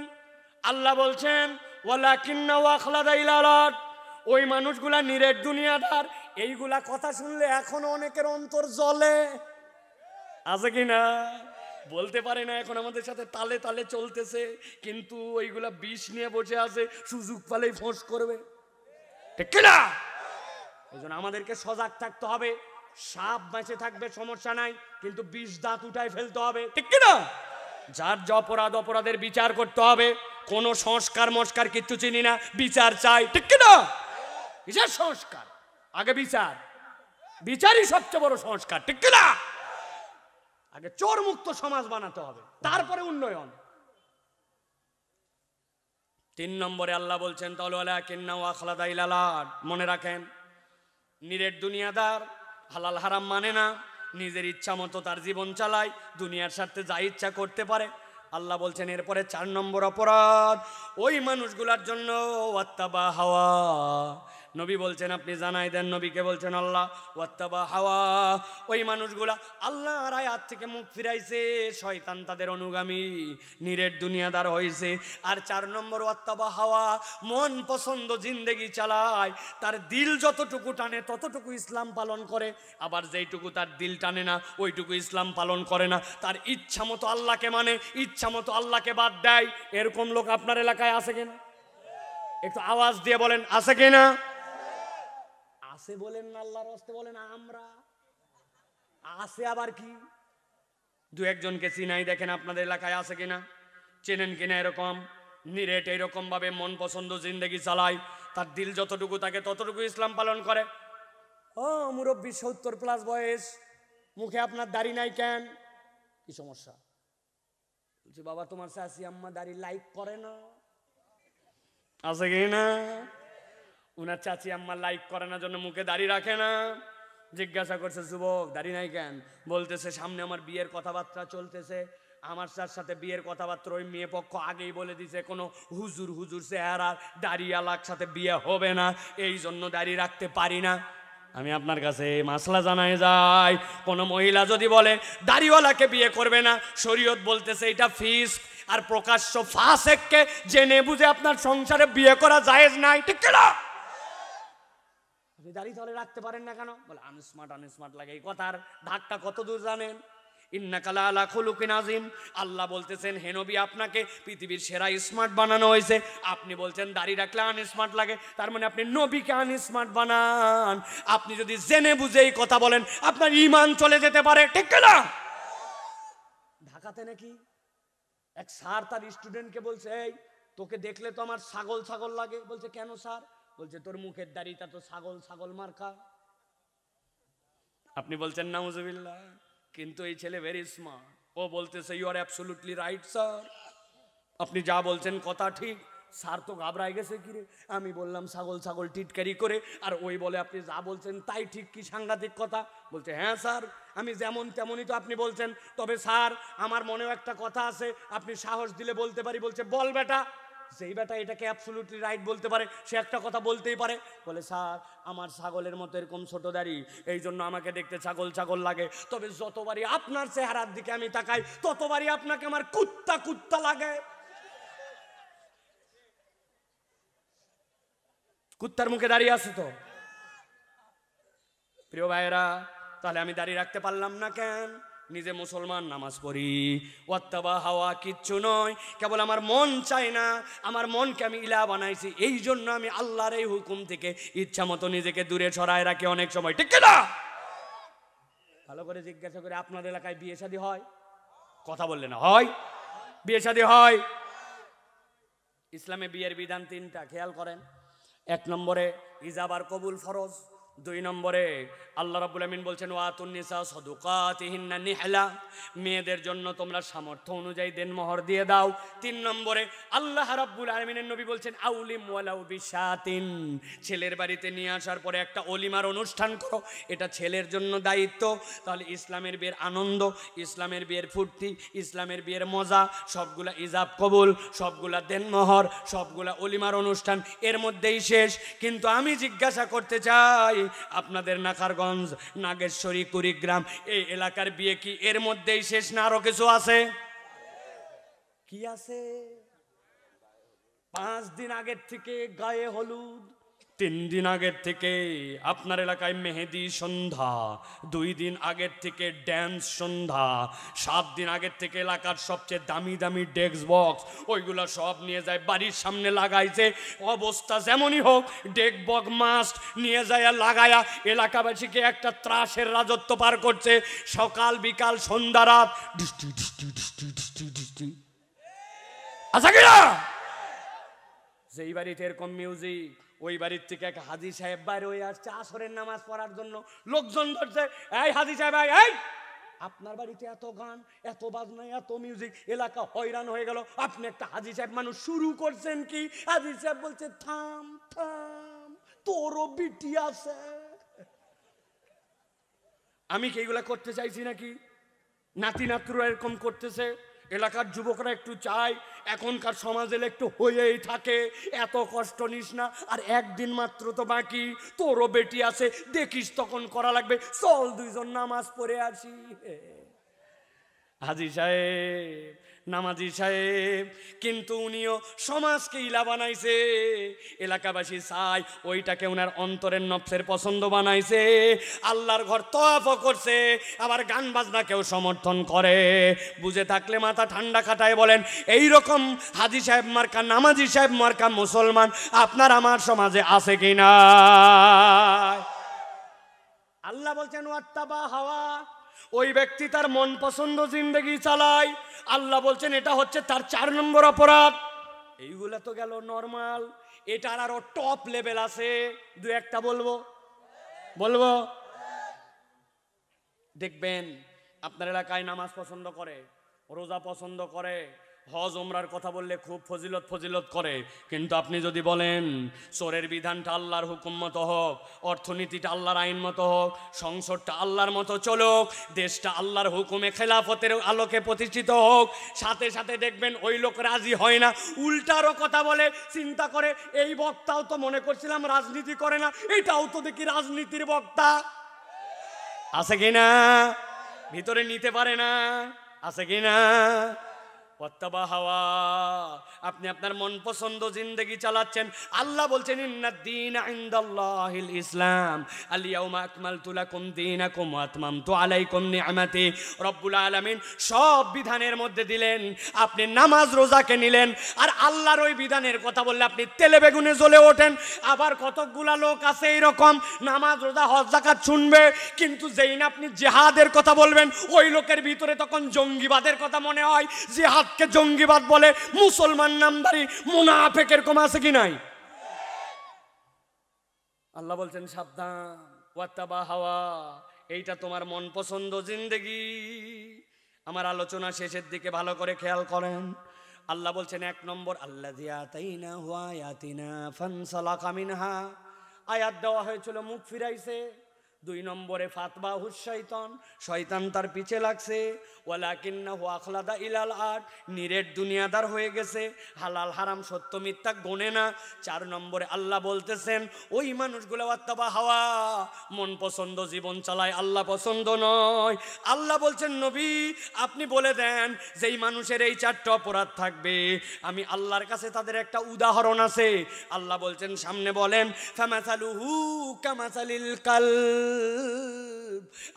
আল্লাহ বলছেন ওয়ালাকিন্নাহু আখলাদা ইলাল আরদ, ওই মানুষগুলা নিরেট দুনিয়াদার। এইগুলা কথা শুনলে এখনো অনেকের অন্তর জ্বলে, আছে কি না? বলতে পারে না, এখন আমাদের সাথে তালে তালে চলতেছে, কিন্তু ওইগুলা বিষ নিয়ে বসে আছে, সুযোগ পালেই ফোঁস করবে, ঠিক না? এই জন্য আমাদেরকে সজাগ থাকতে হবে। সাপ বেঁচে থাকবে সমস্যা নাই, কিন্তু বিষ দাঁত উঠায় ফেলতে হবে, ঠিক না? যার যে অপরাধ, অপরাধের বিচার করতে হবে। কোনো সংস্কার মস্কার কিচ্ছু চিনি না, বিচার চাই, ঠিক না? বিচার সংস্কার, আগে বিচার, বিচারই সবচেয়ে বড় সংস্কার, ঠিক না? আগে চোর মুক্ত সমাজ বানাতে হবে, তারপরে উন্নয়ন। 3 নম্বরে আল্লাহ বলছেন তাহলে ওয়ালাকিন্নাহু আখলাদা ইলাল আরদ, মনে রাখেন, নিরেট দুনিয়াদার, হালাল হারাম মানে না, নিজের ইচ্ছা মতো তার জীবন চালায়, দুনিয়ার স্বার্থে যা ইচ্ছা করতে পারে। আল্লাহ বলছেন এরপরে 4 নম্বর অপরাধ ওই মানুষগুলার জন্য ওয়াত্তাবা হাওয়া। নবী বলছেন আপনি জানাই দেন, নবীকে বলছেন আল্লাহ, ওয়াত্তাবা হাওয়া, ওই মানুষগুলা আল্লাহর আয়াত থেকে মুখ ফিরাইছে, শয়তান তাদের অনুগামী, নিরেট দুনিয়াদার হয়েছে। আর 4 নম্বর ওয়াত্তাবা হাওয়া, মন পছন্দ জিন্দেগি চালায়, তার দিল যতটুকু টানে ততটুকু ইসলাম পালন করে, আবার যেইটুকু তার দিল টানে না ওইটুকু ইসলাম পালন করে না, তার ইচ্ছা মতো আল্লাহকে মানে, ইচ্ছা মতো আল্লাহকে বাদ দেয়। এরকম লোক আপনার এলাকায় আছে কিনা? একটু আওয়াজ দিয়ে বলেন, আছে কিনা? আছে বলেন না, আল্লাহর রাস্তে বলেন। আমরা আছে আবার কি? 2-1 জনকে চিনাই, দেখেন আপনাদের এলাকায় আছে কিনা, চেনেন কিনা এরকম নিরেট এরকম ভাবে মন পছন্দ জিন্দেগি চালায়, তার দিল যতটুকু থাকে ততটুকু ইসলাম পালন করে। ও মুরব্বী 70+ বয়স, মুখে আপনার দাড়ি নাই কেন? কি সমস্যা? বলছি বাবা তোমার শাশি আম্মা দাড়ি লাইক করে না, আছে কি না? উনার চাচি আম্মা লাইক করে না জন্য মুখে দাড়ি রাখে না। জিজ্ঞাসা করছে যুবক দাড়ি নাই কেন? বলতেছে সামনে আমার বিয়ের কথাবার্তা চলতেছে, আমার সাথে বিয়ের কথাবার্তা ওই মেয়ে পক্ষ আগেই বলে দিছে কোনো হুজুর চেহারা দাড়িওয়ালার সাথে বিয়ে হবে না, এই জন্য দাড়ি রাখতে পারি না। আমি আপনার কাছে মাসলা জানাই যাই, কোন মহিলা যদি বলে দাড়িওয়ালাকে বিয়ে করবে না, শরীয়ত বলতেছে এটা ফিস্ক, আর প্রকাশ্য ফাসেককে জেনে বুঝে আপনার সংসারে বিয়ে করা জায়েজ নাই, ঠিক না? আপনি দাড়ি তাহলে রাখতে পারেন না কেন? বলে আনস্মার্ট লাগে। এই কথার ধাক্কা কত দূর জানেন? ইন্নাকা লাআলা খুলুকিন আযীম। আল্লাহ বলতেছেন হে নবী আপনাকে পৃথিবীর সেরা স্মার্ট বানানো হয়েছে, আপনি বলছেন দাড়ি রাখলে আনস্মার্ট লাগে, তার মানে আপনি নবীকে আনস্মার্ট বানান। আপনি যদি জেনে বুঝে এই কথা বলেন আপনার ঈমান চলে যেতে পারে, ঠিক না? ঢাকাতে নাকি এক স্যার তার স্টুডেন্টকে বলছে এই তোকে দেখলে তো আমার ছাগল ছাগল লাগে। বলছে কেন স্যার? বলছে তোর মুখের দাড়িটা তো ছাগল ছাগল মার্কা। আপনি বলছেন নাউজুবিল্লাহ, কিন্তু এই ছেলে ভেরি স্মার্ট, ও বলতেছে you are absolutely right sir, আপনি যা বলছেন কথা ঠিক। স্যার তো ঘাবড়ায় গেছে, কিরে আমি বললাম ছাগল ছাগল টিটকারি করে, আর ওই বলে আপনি যা বলছেন তাই ঠিক, কি সাংঘাতিক কথা। বলছে হ্যাঁ স্যার আমি যেমন তেমনই তো আপনি বলছেন, তবে স্যার আমার মনেও একটা কথা আছে, আপনি সাহস দিলে বলতে পারি। বলছে বল বেটা। যেই বেটা এটাকে অ্যাবসলিউটলি রাইট বলতে পারে সে একটা কথা বলতেই পারে। বলে স্যার আমার ছাগলের মতো এরকম ছোট দাড়ি, এই জন্য আমাকে দেখতে ছাগল ছাগল লাগে, তবে যতবারই আপনার চেহারার দিকে আমি তাকাই ততবারই আপনাকে আমার কুত্তা কুত্তা লাগে। কুত্তার মুখে দাঁড়িয়ে আছে তো। প্রিয় ভাইয়েরা, তাহলে আমি দাঁড়িয়ে রাখতে পারলাম না কেন? নিজে মুসলমান, নামাজ পড়ি, ওয়াত্তাবা হাওয়া কিচ্ছু নয়, কেবল আমার মন চায় না, আমার মনকে আমি ইলা বানাইছি, এই জন্য আমি আল্লাহর এই হুকুম থেকে ইচ্ছা মতো নিজেকে দূরে সরায় রাখি অনেক সময়, ঠিক না? ভালো করে জিজ্ঞাসা করে আপনার এলাকায় বিয়ে শাদী হয়? কথা বললে না, হয়? বিয়ে শাদী হয়। ইসলামে বিয়ের বিধান তিনটা, খেয়াল করেন। 1 নম্বরে ইজাব আর কবুল ফরজ। 2 নম্বরে আল্লাহ রাব্বুল আমিন বলছেন ওয়াতুন নিসা সাদুকাতিহিন্না নিহলা, মেয়েদের জন্য তোমরা সামর্থ্য অনুযায়ী দেনমোহর দিয়ে দাও। 3 নম্বরে আল্লাহ রাব্বুল আমিনের নবী বলছেন আউলিম ওয়ালাউ বিশাতিন, ছেলের বাড়িতে নিয়ে আসার পরে একটা অলিমার অনুষ্ঠান করো, এটা ছেলের জন্য দায়িত্ব। তাহলে ইসলামের বিয়ের আনন্দ, ইসলামের বিয়ের ফুর্তি, ইসলামের বিয়ের মজা সবগুলা ইজাব কবুল, সবগুলা দেনমোহর, সবগুলা অলিমার অনুষ্ঠান এর মধ্যেই শেষ। কিন্তু আমি জিজ্ঞাসা করতে চাই আপনাদের নাকারগঞ্জ, নাগেশ্বরী, কুড়িগ্রাম এই এলাকার বিয়ে কি এর মধ্যেই শেষ না আরো কিছু আছে? কি আছে? 5 দিন আগের থেকে গায়ে হলুদ, 3 দিন আগের থেকে আপনার এলাকায় মেহেদি সন্ধ্যা, 2 দিন আগের থেকে ড্যান্স সন্ধ্যা, 7 দিন আগের থেকে এলাকার সবচেয়ে দামি দামি ডেস্ক বক্স ওইগুলো সব নিয়ে যায় বাড়ির সামনে লাগাইছে। অবস্থা যেমনই হোক ডেক বক্স মাস্ট নিয়ে যায় লাগায়া এলাকাবাসীকে একটা ত্রাসের রাজত্ব পার করছে। সকাল বিকাল সন্ধ্যা রাত আচ্ছা কিনা? যেই বাড়িতে এরকম মিউজিক ওই বাড়ির থেকে এক হাজী সাহেব বাইরে হয়ে আসছে আসরের নামাজ পড়ার জন্য, লোকজন ধরছে এই হাজী সাহেব এই আপনার বাড়িতে এত গান এত বাজনা এত মিউজিক, এলাকা হয়রান হয়ে গেল, আপনি একটা হাজী সাহেব মানুষ শুরু করছেন কি? হাজী সাহেব বলছে থাম থাম তোরও বিটি আছে। আমি কি এগুলা করতে চাইছি নাকি? নাতি নাতরা এরকম করতেছে, এলাকার যুবকরা একটু চায় এখনকার সমাজে একটু হয়েই থাকে, এত কষ্ট নিস না, আর একদিন মাত্র তো বাকি, তোরও বেটি আছে দেখিস তখন করা লাগবে, চল 2 জন নামাজ পড়ে আসি। হাজী সাহেব নামাজি সাহেব, কিন্তু উনিও সমাজকে ইলা বানাইছে, এলাকাবাসী চাই ওইটাকে ওনার অন্তরের নফসের পছন্দ বানাইছে। আল্লাহর ঘর তওয়াফও করছে, আবার গান বাজনাকেও সমর্থন করে। বুঝে থাকলে মাথা ঠান্ডা খাটায় বলেন এই রকম হাজী সাহেব মার্কা নামাজি সাহেব মার্কা মুসলমান আপনার আমার সমাজে আছে কিনা? আল্লাহ বলছেন ওয়াত্তাবা হাওয়া, ওই ব্যক্তি তার মন পছন্দ জিন্দেগি চালায়। আল্লাহ বলছেন এটা হচ্ছে তার 4 নম্বর অপরাধ। এইগুলা তো গেল নরমাল, এটার আরো টপ লেভেল আছে, 2-1টা বলবো। দেখবেন আপনার এলাকায় নামাজ পছন্দ করে, রোজা পছন্দ করে, হজ ওমরার কথা বললে খুব ফজিলত করে, কিন্তু আপনি যদি বলেন চোরের বিধানটা আল্লাহর হুকুম মতো হোক, অর্থনীতিটা আল্লাহর আইন মতো হোক, সংসদটা আল্লাহর মতো চলুক, দেশটা আল্লাহর হুকুমে খেলাফতের আলোকে প্রতিষ্ঠিত হোক, সাথে সাথে দেখবেন ওই লোক রাজি হয় না, উল্টারও কথা বলে, চিন্তা করে এই বক্তাও তো মনে করছিলাম রাজনীতি করে না, এটাও তো দেখি রাজনীতির বক্তা। আছে কিনা? ভিতরে নিতে পারে না, আছে কিনা? ওয়াত্তাবা হাওয়া, আপনি আপনার মন পছন্দ জিন্দেগি চালাচ্ছেন। আল্লাহ বলছেন ইন্নাদ-দীন ইনদাল্লাহিল ইসলাম, আল ইয়াউমা আকমালতু লাকুম দীনাকুম ওয়া আতমামতু আলাইকুম নি'মাতি। রব্বুল আলামিন সব বিধানের মধ্যে দিলেন, আপনি নামাজ রোজাকে নিলেন, আর আল্লাহর ওই বিধানের কথা বললে আপনি তেলে বেগুনে জ্বলে ওঠেন। আবার কতকগুলা লোক আছে এইরকম, নামাজ রোজা হজ যাকাত শুনবে, কিন্তু যেই না আপনি জিহাদের কথা বলবেন ওই লোকের ভিতরে তখন জঙ্গিবাদের কথা মনে হয়। জিহাদকে জঙ্গিবাদ বলে মুসলমান নামধারী মুনাফিকের কম আছে কি নাই? আল্লাহ বলছেন সাবধান, ওয়াত্তাবা হাওয়া, এইটা তোমার মন পছন্দ জিন্দেগি। আমার আলোচনা শেষের দিকে ভালো করে খেয়াল করেন। আল্লাহ বলছেন 1 নম্বর, আল্লাযী আতাইনাহু আয়াতিনা ফানসালাকা মিনহা, আয়াত দেওয়া হয়েছিল মুখ ফিরাইছে। 2 নম্বরে ফাতবাহুশ শয়তান, শয়তান তার পিছে লাগছে। ওয়ালাকিন্নাহু আখলাদা ইলাল আরদ, নিরেট দুনিয়াদার হয়ে গেছে, হালাল হারাম সত্য মিথ্যা গোনে না। 4 নম্বরে আল্লাহ বলতেছেন ওই মানুষগুলো ওয়াত্তাবা হাওয়া, মন পছন্দ জীবন চালায়, আল্লাহ পছন্দ নয়। আল্লাহ বলছেন নবী আপনি বলে দেন যেই মানুষের এই 4টা অপরাধ থাকবে, আমি আল্লাহর কাছে তাদের একটা উদাহরণ আছে। আল্লাহ বলছেন সামনে বলেন, ফামাসালুহু কামাসালিল কালব।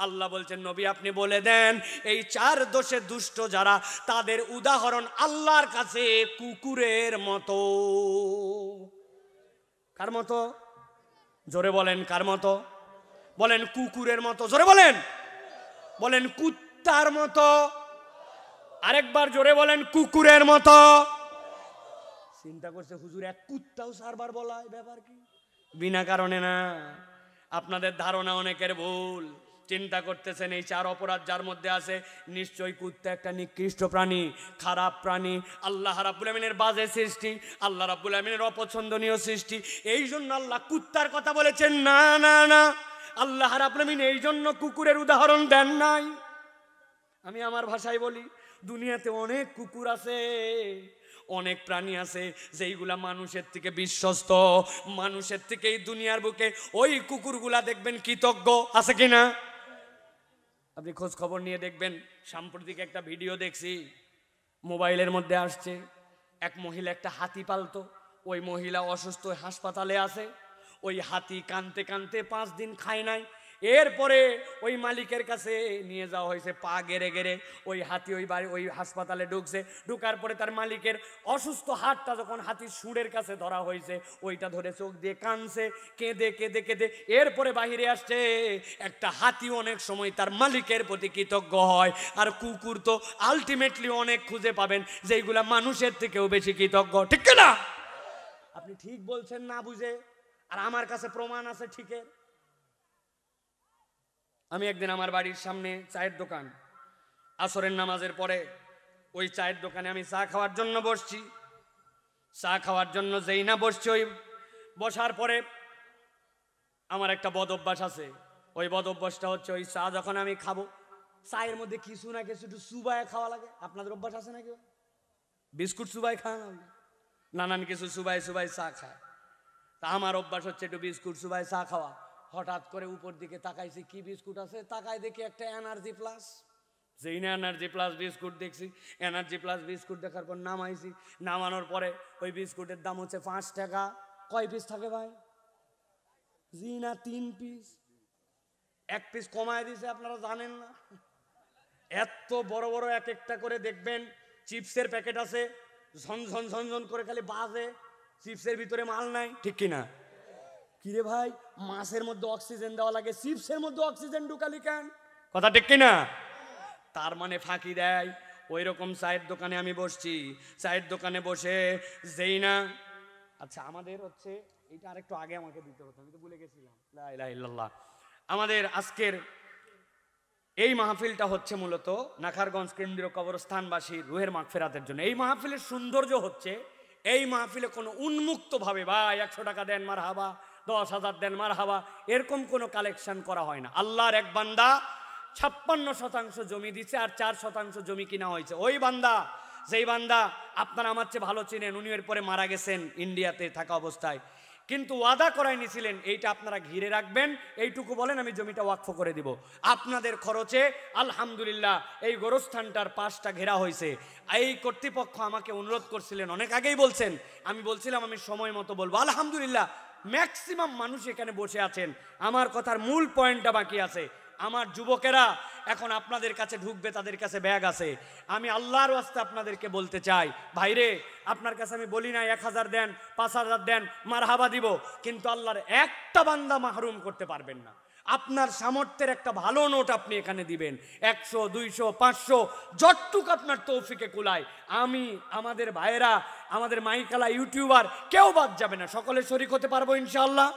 আল্লাহ বলছেন নবী আপনি বলে দেন এই 4 দোষে দুষ্ট যারা, তাদের উদাহরণ আল্লাহর কাছে কুকুরের মতো। কার মতো? জোরে বলেন কার মতো? বলেন কুকুরের মতো। জোরে বলেন, বলেন কুত্তার মতো। আরেকবার জোরে বলেন কুকুরের মতো। চিন্তা করছে হুজুর এক কুত্তাও 4 বার বলায়, ব্যাপার কি? বিনা কারণে না। আপনাদের ধারণা অনেকের ভুল, চিন্তা করতেছেন এই 4 অপরাধ যার মধ্যে আছে নিশ্চয়ই কুত্তা একটা নিকৃষ্ট প্রাণী, খারাপ প্রাণী, আল্লাহ রাব্বুল আমিনের বাজে সৃষ্টি, আল্লাহ রাব্বুল আমিনের অপছন্দনীয় সৃষ্টি। এই জন্য আল্লাহ কুত্তার কথা বলেছেন। না না না, আল্লাহ রাব্বুল আমিন এই জন্য কুকুরের উদাহরণ দেন নাই। আমি আমার ভাষায় বলি, দুনিয়াতে অনেক কুকুর আছে, অনেক প্রাণী আছে যেইগুলা মানুষের থেকে বিশ্বস্ত, মানুষের থেকে এই দুনিয়ার বুকে ওই কুকুরগুলা দেখবেন কৃতজ্ঞ, আছে কিনা? আপনি খোঁজ খবর নিয়ে দেখবেন। সাম্প্রতিক একটা ভিডিও দেখছি, মোবাইলের মধ্যে আসছে, এক মহিলা একটা হাতি পালতো, ওই মহিলা অসুস্থ হাসপাতালে আছে, ওই হাতি কানতে কানতে 5 দিন খায় নাই। এরপরে ওই মালিকের কাছে নিয়ে যাওয়া হয়েছে, পা গেড়ে গেড়ে ওই হাতি ওই বাড়ি ওই হাসপাতালে ঢুকছে। ঢুকার পরে তার মালিকের অসুস্থ হাতটা যখন হাতির সুরের কাছে ধরা হয়েছে, ওইটা ধরে চোখ দিয়ে কানছে, কেঁদে কেঁদে কেঁদে এরপরে বাহিরে আসছে। একটা হাতি অনেক সময় তার মালিকের প্রতি কৃতজ্ঞ হয়, আর কুকুর তো আলটিমেটলি অনেক খুঁজে পাবেন যেইগুলা মানুষের থেকেও বেশি কৃতজ্ঞ, ঠিক না? আপনি ঠিক বলছেন না বুঝে, আর আমার কাছে প্রমাণ আছে ঠিকের। আমি একদিন আমার বাড়ির সামনে চায়ের দোকান, আসরের নামাজের পরে ওই চায়ের দোকানে আমি চা খাওয়ার জন্য বসছি। চা খাওয়ার জন্য যেই না বসছি, ওই বসার পরে আমার একটা বদ অভ্যাস আছে। ওই বদ অভ্যাসটা হচ্ছে ওই চা যখন আমি খাবো, চায়ের মধ্যে কিছু না কিছু একটু চুবায় খাওয়া লাগে। আপনাদের অভ্যাস আছে নাকি? বিস্কুট চুবাই খান, নানান কিছু চুবাই চুবাই চা খায়। তা আমার অভ্যাস হচ্ছে একটু বিস্কুট চুবাই চা খাওয়া। হঠাৎ করে উপর দিকে তাকাইছি, কি বিস্কুট আছে, তাকাই দেখি একটা এনার্জি প্লাস। যেই না এনার্জি প্লাস বিস্কুট দেখছি, এনার্জি প্লাস বিস্কুট দেখার পর নামাইছি। নামানোর পরে ওই বিস্কুটের দাম হচ্ছে 5 টাকা। কয় পিস থাকে ভাই? জি না, 3 পিস। 1 পিস কমায় দিছে, আপনারা জানেন না। এত বড় বড় এক একটা করে দেখবেন চিপসের প্যাকেট আছে, ঝনঝন ঝনঝন করে খালি বাজে, চিপসের ভিতরে মাল নাই, ঠিক কিনা? কিরে ভাই, মাছের মধ্যে অক্সিজেন দেওয়া লাগে, চিপসের মধ্যে অক্সিজেন ঢুকালি কেন? কথা ঠিক কিনা? তার মানে ফাঁকি দেয়। ওই রকম চায়ের দোকানে আমি বসছি। চায়ের দোকানে বসে যেই না, আচ্ছা আমাদের হচ্ছে এটা আরেকটু আগে আমাকে দিতে হতো, আমি তো ভুলে গেছিলাম। লা ইলাহা ইল্লাল্লাহ। আমাদের আজকের এই মাহফিলটা হচ্ছে মূলত নাখারগঞ্জ কেন্দ্রীয় কবরস্থানবাসীর রুহের মাগফিরাতের জন্য। এই মাহফিলের সৌন্দর্য হচ্ছে এই মাহফিলে কোনো উন্মুক্ত ভাবে ভাই 100 টাকা দেন মারহাবা, 10,000 দেন মারহাবা, এরকম কোনো কালেকশন করা হয় না। আল্লাহর এক বান্দা 56% জমি দিচ্ছে, আর 4% জমি কিনা হয়েছে। ওই বান্দা, যেই বান্দা আপনারা আমার চেয়ে ভালো চিনেন, উনি এর পরে মারা গেছেন ইন্ডিয়াতে থাকা অবস্থায়। কিন্তু ওয়াদা করাই নিছিলেন এইটা আপনারা ঘিরে রাখবেন, এইটুকু বলেন আমি জমিটা ওয়াকফ করে দিব। আপনাদের খরচে আলহামদুলিল্লাহ এই গোরস্থানটার পাশটা ঘেরা হয়েছে। এই কর্তৃপক্ষ আমাকে অনুরোধ করছিলেন, অনেক আগেই বলছেন, আমি বলছিলাম আমি সময় মতো বলবো। আলহামদুলিল্লাহ ম্যাক্সিমাম মানুষ এখানে বসে আছেন। আমার কথার মূল পয়েন্টটা বাকি আছে। আমার যুবকেরা এখন আপনাদের কাছে ঢুকবে, তাদের কাছে ব্যাগ আছে। আমি আল্লাহর ওয়াস্তে আপনাদেরকে বলতে চাই, ভাইরে আপনার কাছে আমি বলি না 1000 দেন 5000 দেন মারহাবা দিব, কিন্তু আল্লাহর একটা বান্দা মাহরুম করতে পারবেন না। আপনার সামর্থ্যের একটা ভালো নোট আপনি এখানে দিবেন, 100 200 500 যতটুক আপনার তৌফিকে কুলায়। আমি আমাদের ভাইয়েরা, আমাদের মাইকালা ইউটিউবার কেউ বাদ যাবে না, সকলে শরীক হতে পারবো ইনশাআল্লাহ,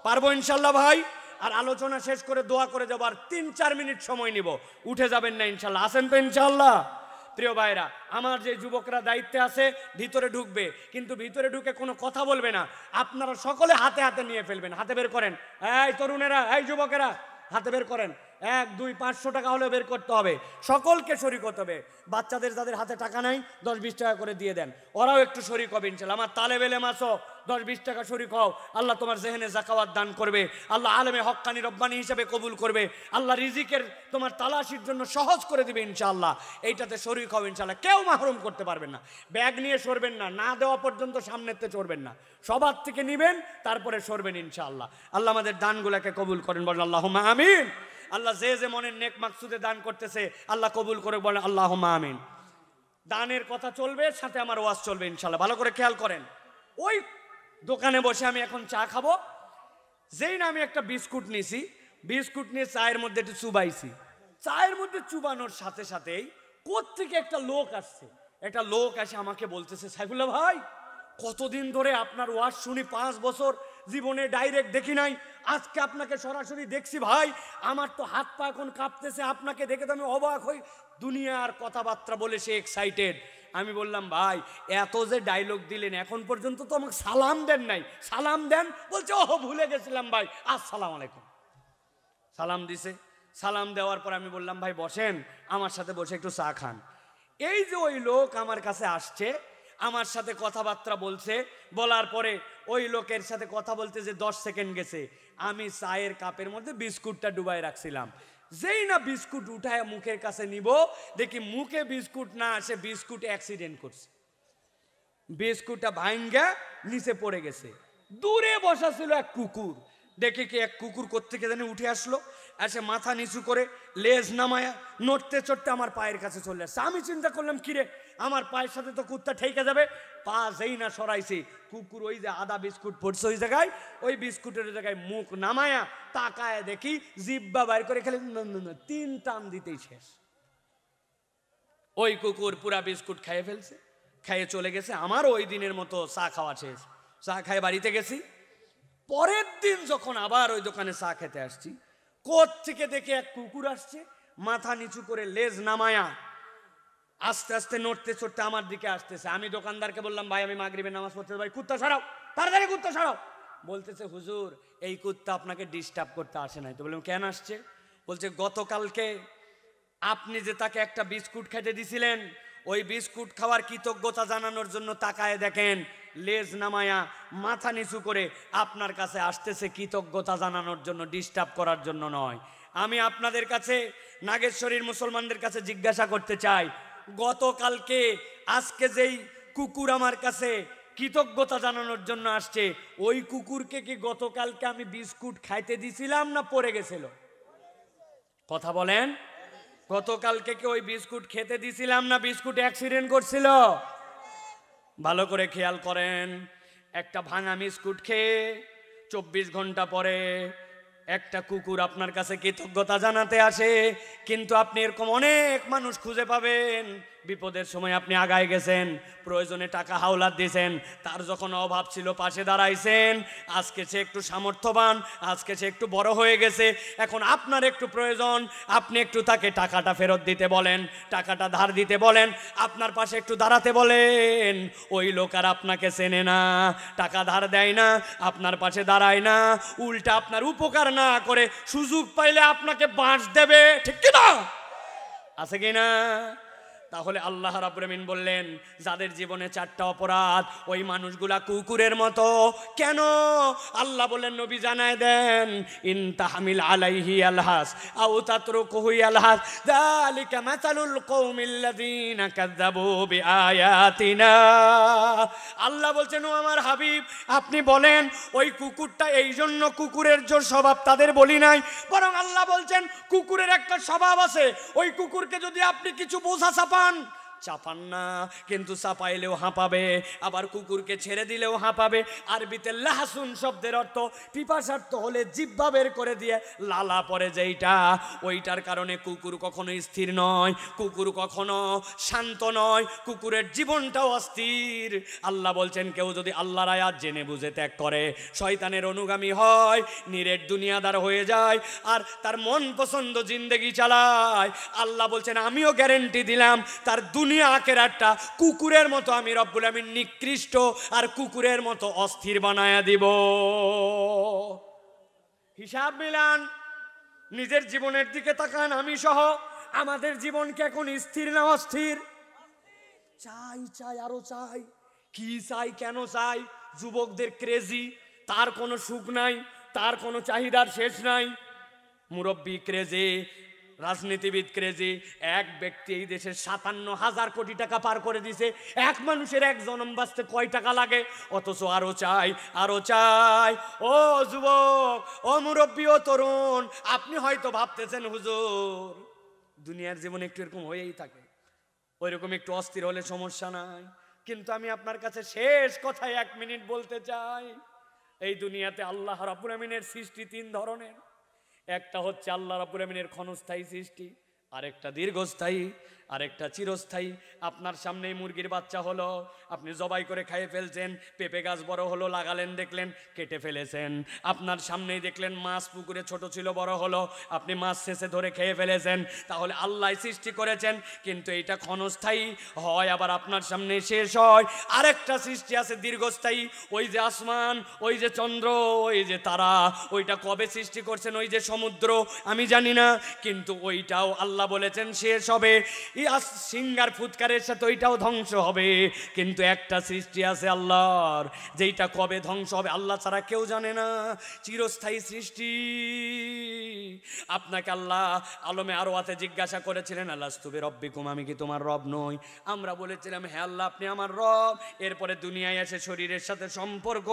পারবো ইনশাআল্লাহ ভাই। আর আলোচনা শেষ করে দোয়া করে যাবো, আর 3-4 মিনিট সময় নিব, উঠে যাবেন না ইনশাআল্লাহ, আসেন তো ইনশাআল্লাহ। প্রিয় ভাইরা, আমার যে যুবকরা দায়িত্বে আছে ভিতরে ঢুকবে, কিন্তু ভিতরে ঢুকে কোনো কথা বলবে না। আপনারা সকলে হাতে হাতে নিয়ে ফেলবেন, হাতে বের করেন। এই তরুণেরা, এই যুবকেরা হাতে বের করেন। 1 2 500 টাকা হলে বের করতে হবে, সকলকে শরীক হতে হবে। বাচ্চাদের যাদের হাতে টাকা নাই 10-20 টাকা করে দিয়ে দেন, ওরাও একটু শরীক হবে ইনশাআল্লাহ। আমার তালেব এলেম আসো, 10-20 টাকা শরীক হও, আল্লাহ তোমার জেহেনে জাকাওয়াত দান করবে, আল্লাহ আলেমে হক্কানি রব্বানি হিসেবে কবুল করবে, আল্লাহ রিজিকের তোমার তালাশির জন্য সহজ করে দিবে ইনশাআল্লাহ। এইটাতে শরীক হও ইনশাআল্লাহ, কেউ মাহরুম করতে পারবেন না। ব্যাগ নিয়ে সরবেন না, না দেওয়া পর্যন্ত সামনেতে চড়বেন না, সবার থেকে নিবেন তারপরে সরবেন ইনশাআল্লাহ। আল্লাহ আমাদের দানগুলোকে কবুল করেন, বলেন আল্লাহুম্মা আমিন। আল্লাহ যে যে মনের নেক মাকসুদে দান করতেছে আল্লাহ কবুল করে, বলেন আল্লাহুম্মা আমিন। দানের কথা চলবে, সাথে আমার ওয়াজ চলবে ইনশাআল্লাহ, ভালো করে খেয়াল করেন। ওই দোকানে বসে আমি এখন চা খাবো, যেই না আমি একটা বিস্কুট নিছি, বিস্কুট নিয়ে চায়ের মধ্যে একটু চুবাইছি, চায়ের মধ্যে চুবানোর সাথে সাথেই কোত্থেকে একটা লোক আসছে। একটা লোক এসে আমাকে বলতেছে, সাইফুল্লাহ ভাই কতদিন ধরে আপনার ওয়াজ শুনি, 5 বছর জীবনে ডাইরেক্ট দেখি নাই, আজকে আপনাকে সরাসরি দেখছি ভাই, আমার তো হাত পা এখন কাঁপতেছে, আপনাকে দেখে তো আমি অবাক হই, দুনিয়ার কথাবার্তা বলে সে এক্সাইটেড। আমি বললাম ভাই এত যে ডায়লগ দিলেন এখন পর্যন্ত তো আমাকে সালাম দেন নাই, সালাম দেন। বলছে ও ভুলে গেছিলাম ভাই, আসসালামু আলাইকুম। সালাম দিছে, সালাম দেওয়ার পর আমি বললাম ভাই বসেন, আমার সাথে বসে একটু চা খান। এই যে ওই লোক আমার কাছে আসছে, আমার সাথে কথাবার্তা বলছে, বলার পরে ওই লোকের সাথে কথা বলতে যে 10 সেকেন্ড গেছে, আমি চায়ের কাপের মধ্যে বিস্কুটটা ডুবাই রাখছিলাম। যেই না বিস্কুট উঠায় মুখের কাছে নিব, দেখি মুখে বিস্কুট না আসে, বিস্কুট অ্যাক্সিডেন্ট করছে, বিস্কুটটা ভাঙ্গা নিচে পড়ে গেছে। দূরে বসা ছিল এক কুকুর, দেখে কি এক কুকুর কোত্থেকে জানি উঠে আসলো, এসে মাথা নিচু করে লেজ নামায়া নড়তে চড়তে আমার পায়ের কাছে চলে আসছে। আমি চিন্তা করলাম কিরে আমার পায়ের সাথে তো কুত্তা ঠেকে যাবে, পা যেই না সরাইছি, কুকুর ওই যে আদা বিস্কুট পড়ছে ওই জায়গায়, ওই বিস্কুটের জায়গায় মুখ নামায়া তাকায় দেখি জিব্বা বাইর করে খেলে 3 টান দিতেই শেষ। ওই কুকুর পুরা বিস্কুট খাইয়ে ফেলছে, খাইয়ে চলে গেছে। আমার ওই দিনের মতো চা খাওয়া শেষ, চা খাইয়ে বাড়িতে গেছি। পরের দিন যখন আবার ওই দোকানে চা খেতে আসছি, কোত্থেকে দেখে এক কুকুর আসছে, মাথা নিচু করে লেজ নামায়া আস্তে আস্তে নড়তে চড়তে আমার দিকে আসতেছে। আমি দোকানদারকে বললাম ভাই আমি মাগরিবের নামাজ পড়তে, ভাই কুত্তা ছাড়াও, তাড়াতাড়ি কুত্তা ছাড়াও। বলতেছে হুজুর এই কুত্তা আপনাকে ডিস্টার্ব করতে আসে নাই। তো বললাম কেন আসছে? বলছে গতকালকে আপনি যে তাকে একটা বিস্কুট খেতে দিছিলেন, ওই বিস্কুট খাওয়ার কৃতজ্ঞতা জানানোর জন্য তাকায় দেখেন লেজ নামায়া মাথা নিচু করে আপনার কাছে আসতেছে কৃতজ্ঞতা জানানোর জন্য, ডিস্টার্ব করার জন্য নয়। আমি আপনাদের কাছে নাগেশ্বরীর মুসলমানদের কাছে জিজ্ঞাসা করতে চাই, গতকালকে আজকে যেই কুকুর আমার কাছে কৃতজ্ঞতা জানানোর জন্য আসছে, ওই কুকুরকে কি গতকালকে আমি বিস্কুট খাইতে দিছিলাম না পড়ে গেছিল? কথা বলেন, গতকালকে কি ওই বিস্কুট খেতে দিছিলাম না বিস্কুট অ্যাক্সিডেন্ট করছিল? ভালো করে খেয়াল করেন, একটা ভাঙা বিস্কুট খেয়ে 24 ঘন্টা পরে একটা কুকুর আপনার কাছে কৃতজ্ঞতা জানাতে আসে, কিন্তু আপনি এরকম অনেক মানুষ খুঁজে পাবেন, বিপদের সময় আপনি আগায় গেছেন, প্রয়োজনে টাকা হাওলাত দিয়েছেন, তার যখন অভাব ছিল পাশে দাঁড়াইছেন, আজকে সে একটু সামর্থ্যবান, আজকে সে একটু বড় হয়ে গেছে, এখন আপনার একটু প্রয়োজন, আপনি একটু তাকে টাকাটা ফেরত দিতে বলেন, টাকাটা ধার দিতে বলেন, আপনার পাশে একটু দাঁড়াতে বলেন। ওই লোক আর আপনাকে চেনে না, টাকা ধার দেয় না, আপনার পাশে দাঁড়ায় না, উল্টা আপনার উপকার না করে সুযোগ পাইলে আপনাকে বাঁশ দেবে, ঠিক কিনা? আছে কিনা? তাহলে আল্লাহ রাব্বুল আমিন বললেন যাদের জীবনে 4টা অপরাধ ওই মানুষগুলা কুকুরের মতো। কেন? আল্লাহ বললেন নবী জানায় দেন, ইন তাহমিল আলাইহি আলহাস আও তাতরুকুহু আলহাস যালিকা মাসালুল কওমিল্লাযিনা কাযযাবু বিআয়াতিনা। আল্লাহ বলছেন ও আমার হাবিব আপনি বলেন ওই কুকুরটা এই জন্য কুকুরের যে স্বভাব তাদের বলি নাই, বরং আল্লাহ বলছেন কুকুরের একটা স্বভাব আছে, ওই কুকুরকে যদি আপনি কিছু বোঝা চাপান না, কিন্তু চাপাইলেও হাঁপাবে, আবার কুকুরকে ছেড়ে দিলেও হাঁপাবে। আরবিতে লাহসুন শব্দের অর্থ পিপাসার্থ হলে জিহ্বা বের করে দিয়ে লালা পড়ে যেইটা, ওইটার কারণে কুকুর কখনো স্থির নয়, কুকুর কখনো শান্ত নয়, কুকুরের জীবনটাও অস্থির। আল্লাহ বলছেন কেউ যদি আল্লাহর আয়াত জেনে বুঝে ত্যাগ করে, শয়তানের অনুগামী হয়, নিরেট দুনিয়াদার হয়ে যায়, আর তার মন পছন্দ জিন্দেগি চালায়, আল্লাহ বলছেন আমিও গ্যারেন্টি দিলাম তার দুনিয়া আখিরাতটা কুকুরের মতো আমি রব্বুল আমিন নিকৃষ্ট আর কুকুরের মতো অস্থির বানায়া দিব। হিসাব মিলান, নিজের জীবনের দিকে তাকান, আমি সহ আমাদের জীবনকে এখন স্থির না অস্থির? চাই চাই আরো চাই, কি চাই কেন চাই? যুবকদের ক্রেজি, তার কোনো সুখ নাই, তার কোনো চাহিদার শেষ নাই। মুরব্বী ক্রেজি, রাজনীতিবিদ ক্রেজি। এক ব্যক্তি এই দেশের 57,000 কোটি টাকা পার করে দিছে, এক মানুষের এক জন্ম বাঁচতে কয় টাকা লাগে? অথচ আরো চাই আরো চাই। ও যুবক, ও মুরব্বী, ও তরুণ, আপনি হয়তো ভাবতেছেন হুজুর দুনিয়ার জীবনে একটু এরকম হয়েই থাকে, ওইরকম একটু অস্থির হলে সমস্যা নাই, কিন্তু আমি আপনার কাছে শেষ কথায় 1 মিনিট বলতে চাই। এই দুনিয়াতে আল্লাহ রাব্বুল আমিনের সৃষ্টি 3 ধরনের। একটা হচ্ছে আল্লাহ রাব্বুল আমিনের ক্ষণস্থায়ী সৃষ্টি, আরেকটা দীর্ঘস্থায়ী, আরেকটা চিরস্থায়ী। আপনার সামনেই মুরগির বাচ্চা হলো, আপনি জবাই করে খেয়ে ফেলছেন। পেঁপে গাছ বড় হলো, লাগালেন, দেখলেন, কেটে ফেলেছেন। আপনার সামনেই দেখলেন মাছ পুকুরে ছোট ছিল, বড় হলো, আপনি মাছ শেষে ধরে খেয়ে ফেলেছেন। তাহলে আল্লাহ সৃষ্টি করেছেন, কিন্তু এইটা ক্ষণস্থায়ী হয়, আবার আপনার সামনে শেষ হয়। আরেকটা সৃষ্টি আছে দীর্ঘস্থায়ী, ওই যে আসমান, ওই যে চন্দ্র, ওই যে তারা, ওইটা কবে সৃষ্টি করছেন, ওই যে সমুদ্র, আমি জানি না, কিন্তু ওইটাও আল্লাহ বলেছেন শেষ হবে। সিঙ্গার ফুৎকারের সাথে ওইটাও ধ্বংস হবে। কিন্তু একটা সৃষ্টি আছে আল্লাহর, যেইটা কবে ধ্বংস হবে আল্লাহ ছাড়া কেউ জানে না, চিরস্থায়ী সৃষ্টি। আপনাকে আল্লাহ আলমে আরওয়াতে জিজ্ঞাসা করেছিলেন আলাস্তু বিরব্বিকুম, আমি কি তোমার রব নই? আমরা বলেছিলাম হ্যাঁ আল্লাহ আপনি আমার রব। এরপরে দুনিয়ায় এসে শরীরের সাথে সম্পর্ক,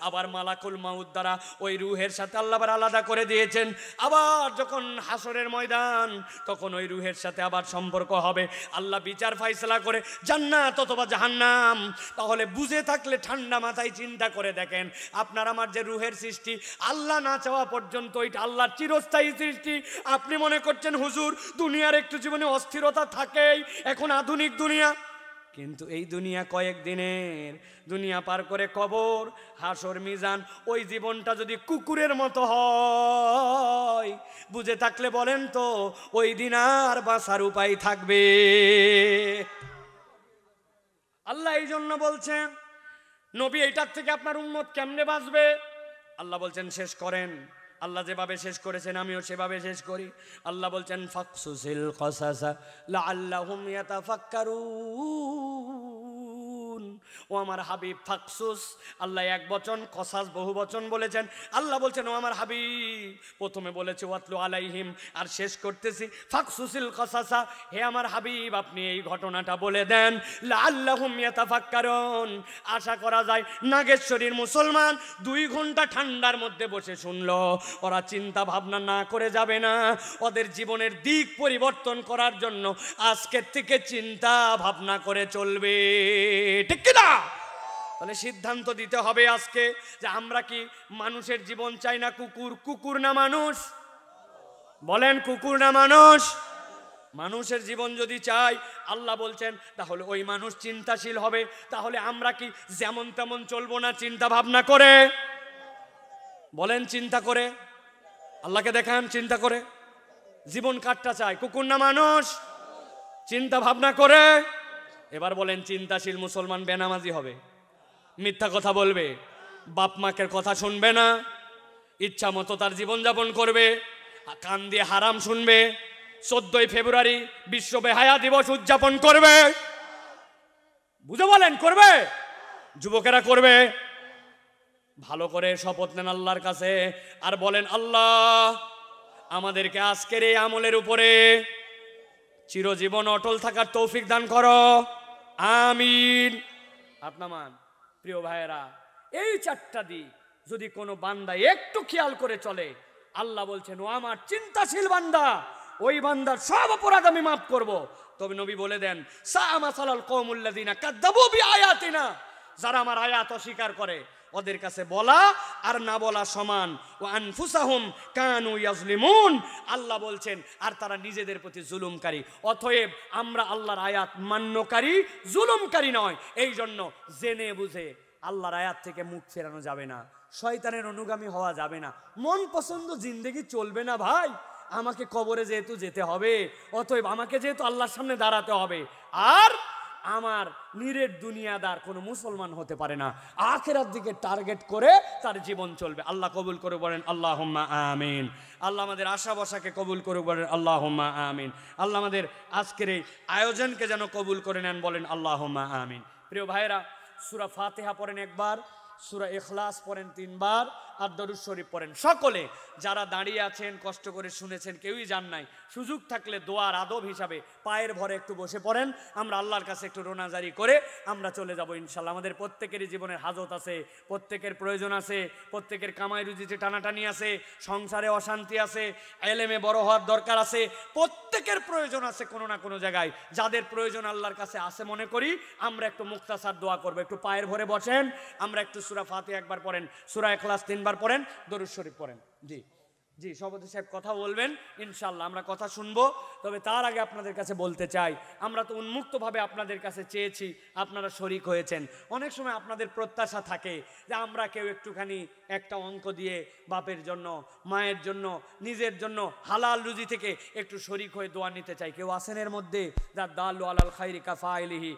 আবার মালাকুল মাউত দ্বারা ওই রুহের সাথে আল্লাহ আবার আলাদা করে দিয়েছেন। আবার যখন হাসরের ময়দান, তখন ওই রুহের সাথে আবার সম্পর্ক হবে। আল্লাহ বিচার ফাইসলা করে জান্নাত অথবা জাহান্নাম। তাহলে বুঝে থাকলে ঠান্ডা মাথায় চিন্তা করে দেখেন, আপনার আমার যে রুহের সৃষ্টি, আল্লাহ না চাওয়া পর্যন্ত এটা আল্লাহর চিরস্থায়ী সৃষ্টি। আপনি মনে করছেন হুজুর দুনিয়ার একটু জীবনে অস্থিরতা থাকেই, এখন আধুনিক দুনিয়া, কিন্তু এই দুনিয়া কয়েকদিনের। দুনিয়া পার করে কবর, হাসর, মিজান, ওই জীবনটা যদি কুকুরের মতো হয়, বুঝে থাকলে বলেন তো ওই দিন আর বাঁচার উপায় থাকবে? আল্লাহ এই জন্য বলছেন নবী এইটার থেকে আপনার উম্মত কেমনে বাঁচবে? আল্লাহ বলছেন শেষ করেন। আল্লাহ যেভাবে শেষ করেছেন আমিও সেভাবে শেষ করি। আল্লাহ বলছেন ফাকসুসিল কসাসা লাআল্লাহুম ইয়াতাফাক্কারুন। ও আমার হাবিব ফাকসুস, আল্লাহ এক বচন, কসাস বহু বচন বলেছেন। আল্লাহ বলছেন ও আমার হাবিব, প্রথমে বলেছে ওয়াতলু আলাইহিম, আর শেষ করতেছি ফাকসুসিল কসাসা। হে আমার হাবিব আপনি এই ঘটনাটা বলে দেন, লাআল্লাহুম ইয়াতাফাক্কারুন। আশা করা যায় নাগেশ্বরীর মুসলমান 2 ঘন্টা ঠান্ডার মধ্যে বসে শুনলো, ওরা চিন্তা ভাবনা না করে যাবে না। ওদের জীবনের দিক পরিবর্তন করার জন্য আজকের থেকে চিন্তা ভাবনা করে চলবে, ঠিক কিনা? তাহলে সিদ্ধান্ত দিতে হবে আজকে যে আমরা কি মানুষের জীবন চাই না কুকুর? কুকুর না মানুষ? বলেন কুকুর না মানুষ? মানুষের জীবন যদি চাই আল্লাহ বলছেন তাহলে ওই মানুষ চিন্তাশীল হবে। তাহলে আমরা কি যেমন তেমন চলবো না, চিন্তা ভাবনা করে? বলেন চিন্তা করে, আল্লাহকে দেখান চিন্তা করে। জীবন কাটটা চাই, কুকুর না মানুষ? চিন্তা ভাবনা করে। এবার বলেন চিন্তাশীল মুসলমান বেনামাজি হবে, মিথ্যা কথা বলবে, বাপ মাকে কথা শুনবে না, ইচ্ছা মতো তার জীবনযাপন করবে, কান দিয়ে হারাম শুনবে, 14ই ফেব্রুয়ারি বিশ্ব বেহায়া দিবস উদযাপন করবে? বুঝে বলেন, করবে? যুবকেরা করবে? ভালো করে শপথ নেন আল্লাহর কাছে আর বলেন, আল্লাহ আমাদেরকে আজকের এই আমলের উপরে চিরজীবন অটল থাকার তৌফিক দান করো, আমিন। আপনামান প্রিয় ভাইয়েরা, এই 4টা দিক যদি কোনো বান্দা একটু খেয়াল করে চলে, আল্লাহ বলছেন, ও আমার চিন্তাশীল বান্দা, ওই বান্দার সব অপরাধ আমি মাফ করব। তবে নবী বলে দেন, সা মাসালাল কওমুল্লাযিনা কাযযাবু বিআয়াতিনা, যারা আমার আয়াত অস্বীকার করে ওদের কাছে বলা আর না বলা সমান। ও আনফুসাহুম কানু ইয়াজলিমুন, আল্লাহ বলছেন, আর তারা নিজেদের প্রতি জুলুমকারী। অতএব আমরা আল্লাহর আয়াত মান্যকারী, জুলুমকারী নয়। এই জন্য জেনে বুঝে আল্লাহর আয়াত থেকে মুখ ফেরানো যাবে না, শয়তানের অনুগামী হওয়া যাবে না, মন পছন্দ জিন্দেগি চলবে না ভাই। আমাকে কবরে যেহেতু যেতে হবে, অতএব আমাকে যেহেতু আল্লাহর সামনে দাঁড়াতে হবে, আর আমার নিরেট দুনিয়াদার কোনো মুসলমান হতে পারে না, আখিরাত দিকে টার্গেট করে তার জীবন চলবে। আল্লাহ কবুল করে বলেন আল্লাহুম্মা আমিন। আল্লাহ আমাদের আশা বসাকে কবুল করে বলেন আল্লাহুম্মা আমিন। আল্লাহ আমাদের আজকের এই আয়োজনকে যেন কবুল করে নেন, বলেন আল্লাহুম্মা আমিন। প্রিয় ভাইরা, সূরা ফাতিহা পড়েন একবার, সূরা ইখলাস পড়েন 3 বার, আর দরুদ শরীফ পড়েন সকলে। যারা দাঁড়িয়ে আছেন কষ্ট করে শুনেছেন, কেউই যান নাই, সুযোগ থাকলে দোয়ার আদব হিসাবে পায়ের ভরে একটু বসে পড়েন। আমরা আল্লাহর কাছে একটু রোনাজারি করে আমরা চলে যাব ইনশাল্লাহ। আমাদের প্রত্যেকেরই জীবনের হাজত আছে, প্রত্যেকের প্রয়োজন আছে, প্রত্যেকের কামাই রুজিতে টানাটানি আছে, সংসারে অশান্তি আছে, এলেমে বড় হওয়ার দরকার আছে, প্রত্যেকের প্রয়োজন আছে কোনো না কোনো জায়গায়। যাদের প্রয়োজন আল্লাহর কাছে আছে মনে করি, আমরা একটু মুক্তাসার দোয়া করবো। একটু পায়ের ভরে বসেন, আমরা একটু সূরা ফাতিহা একবার পড়েন, সূরা ইখলাস 3 বার পড়েন, দরুদ শরীফ পড়েন। জি জি, সভাপতি সাহেব কথা বলবেন ইনশাল্লাহ, আমরা কথা শুনবো। তবে তার আগে আপনাদের কাছে বলতে চাই, আমরা তো উন্মুক্তভাবে আপনাদের কাছে চেয়েছি, আপনারা শরিক হয়েছেন। অনেক সময় আপনাদের প্রত্যাশা থাকে যে আমরা কেউ একটুখানি একটা অঙ্ক দিয়ে বাপের জন্য, মায়ের জন্য, নিজের জন্য হালাল রুজি থেকে একটু শরিক হয়ে দোয়া নিতে চাই। কেউ আছেন এর মধ্যে? যার দাল্লু আলাল খাইরি কাফাইলিহি,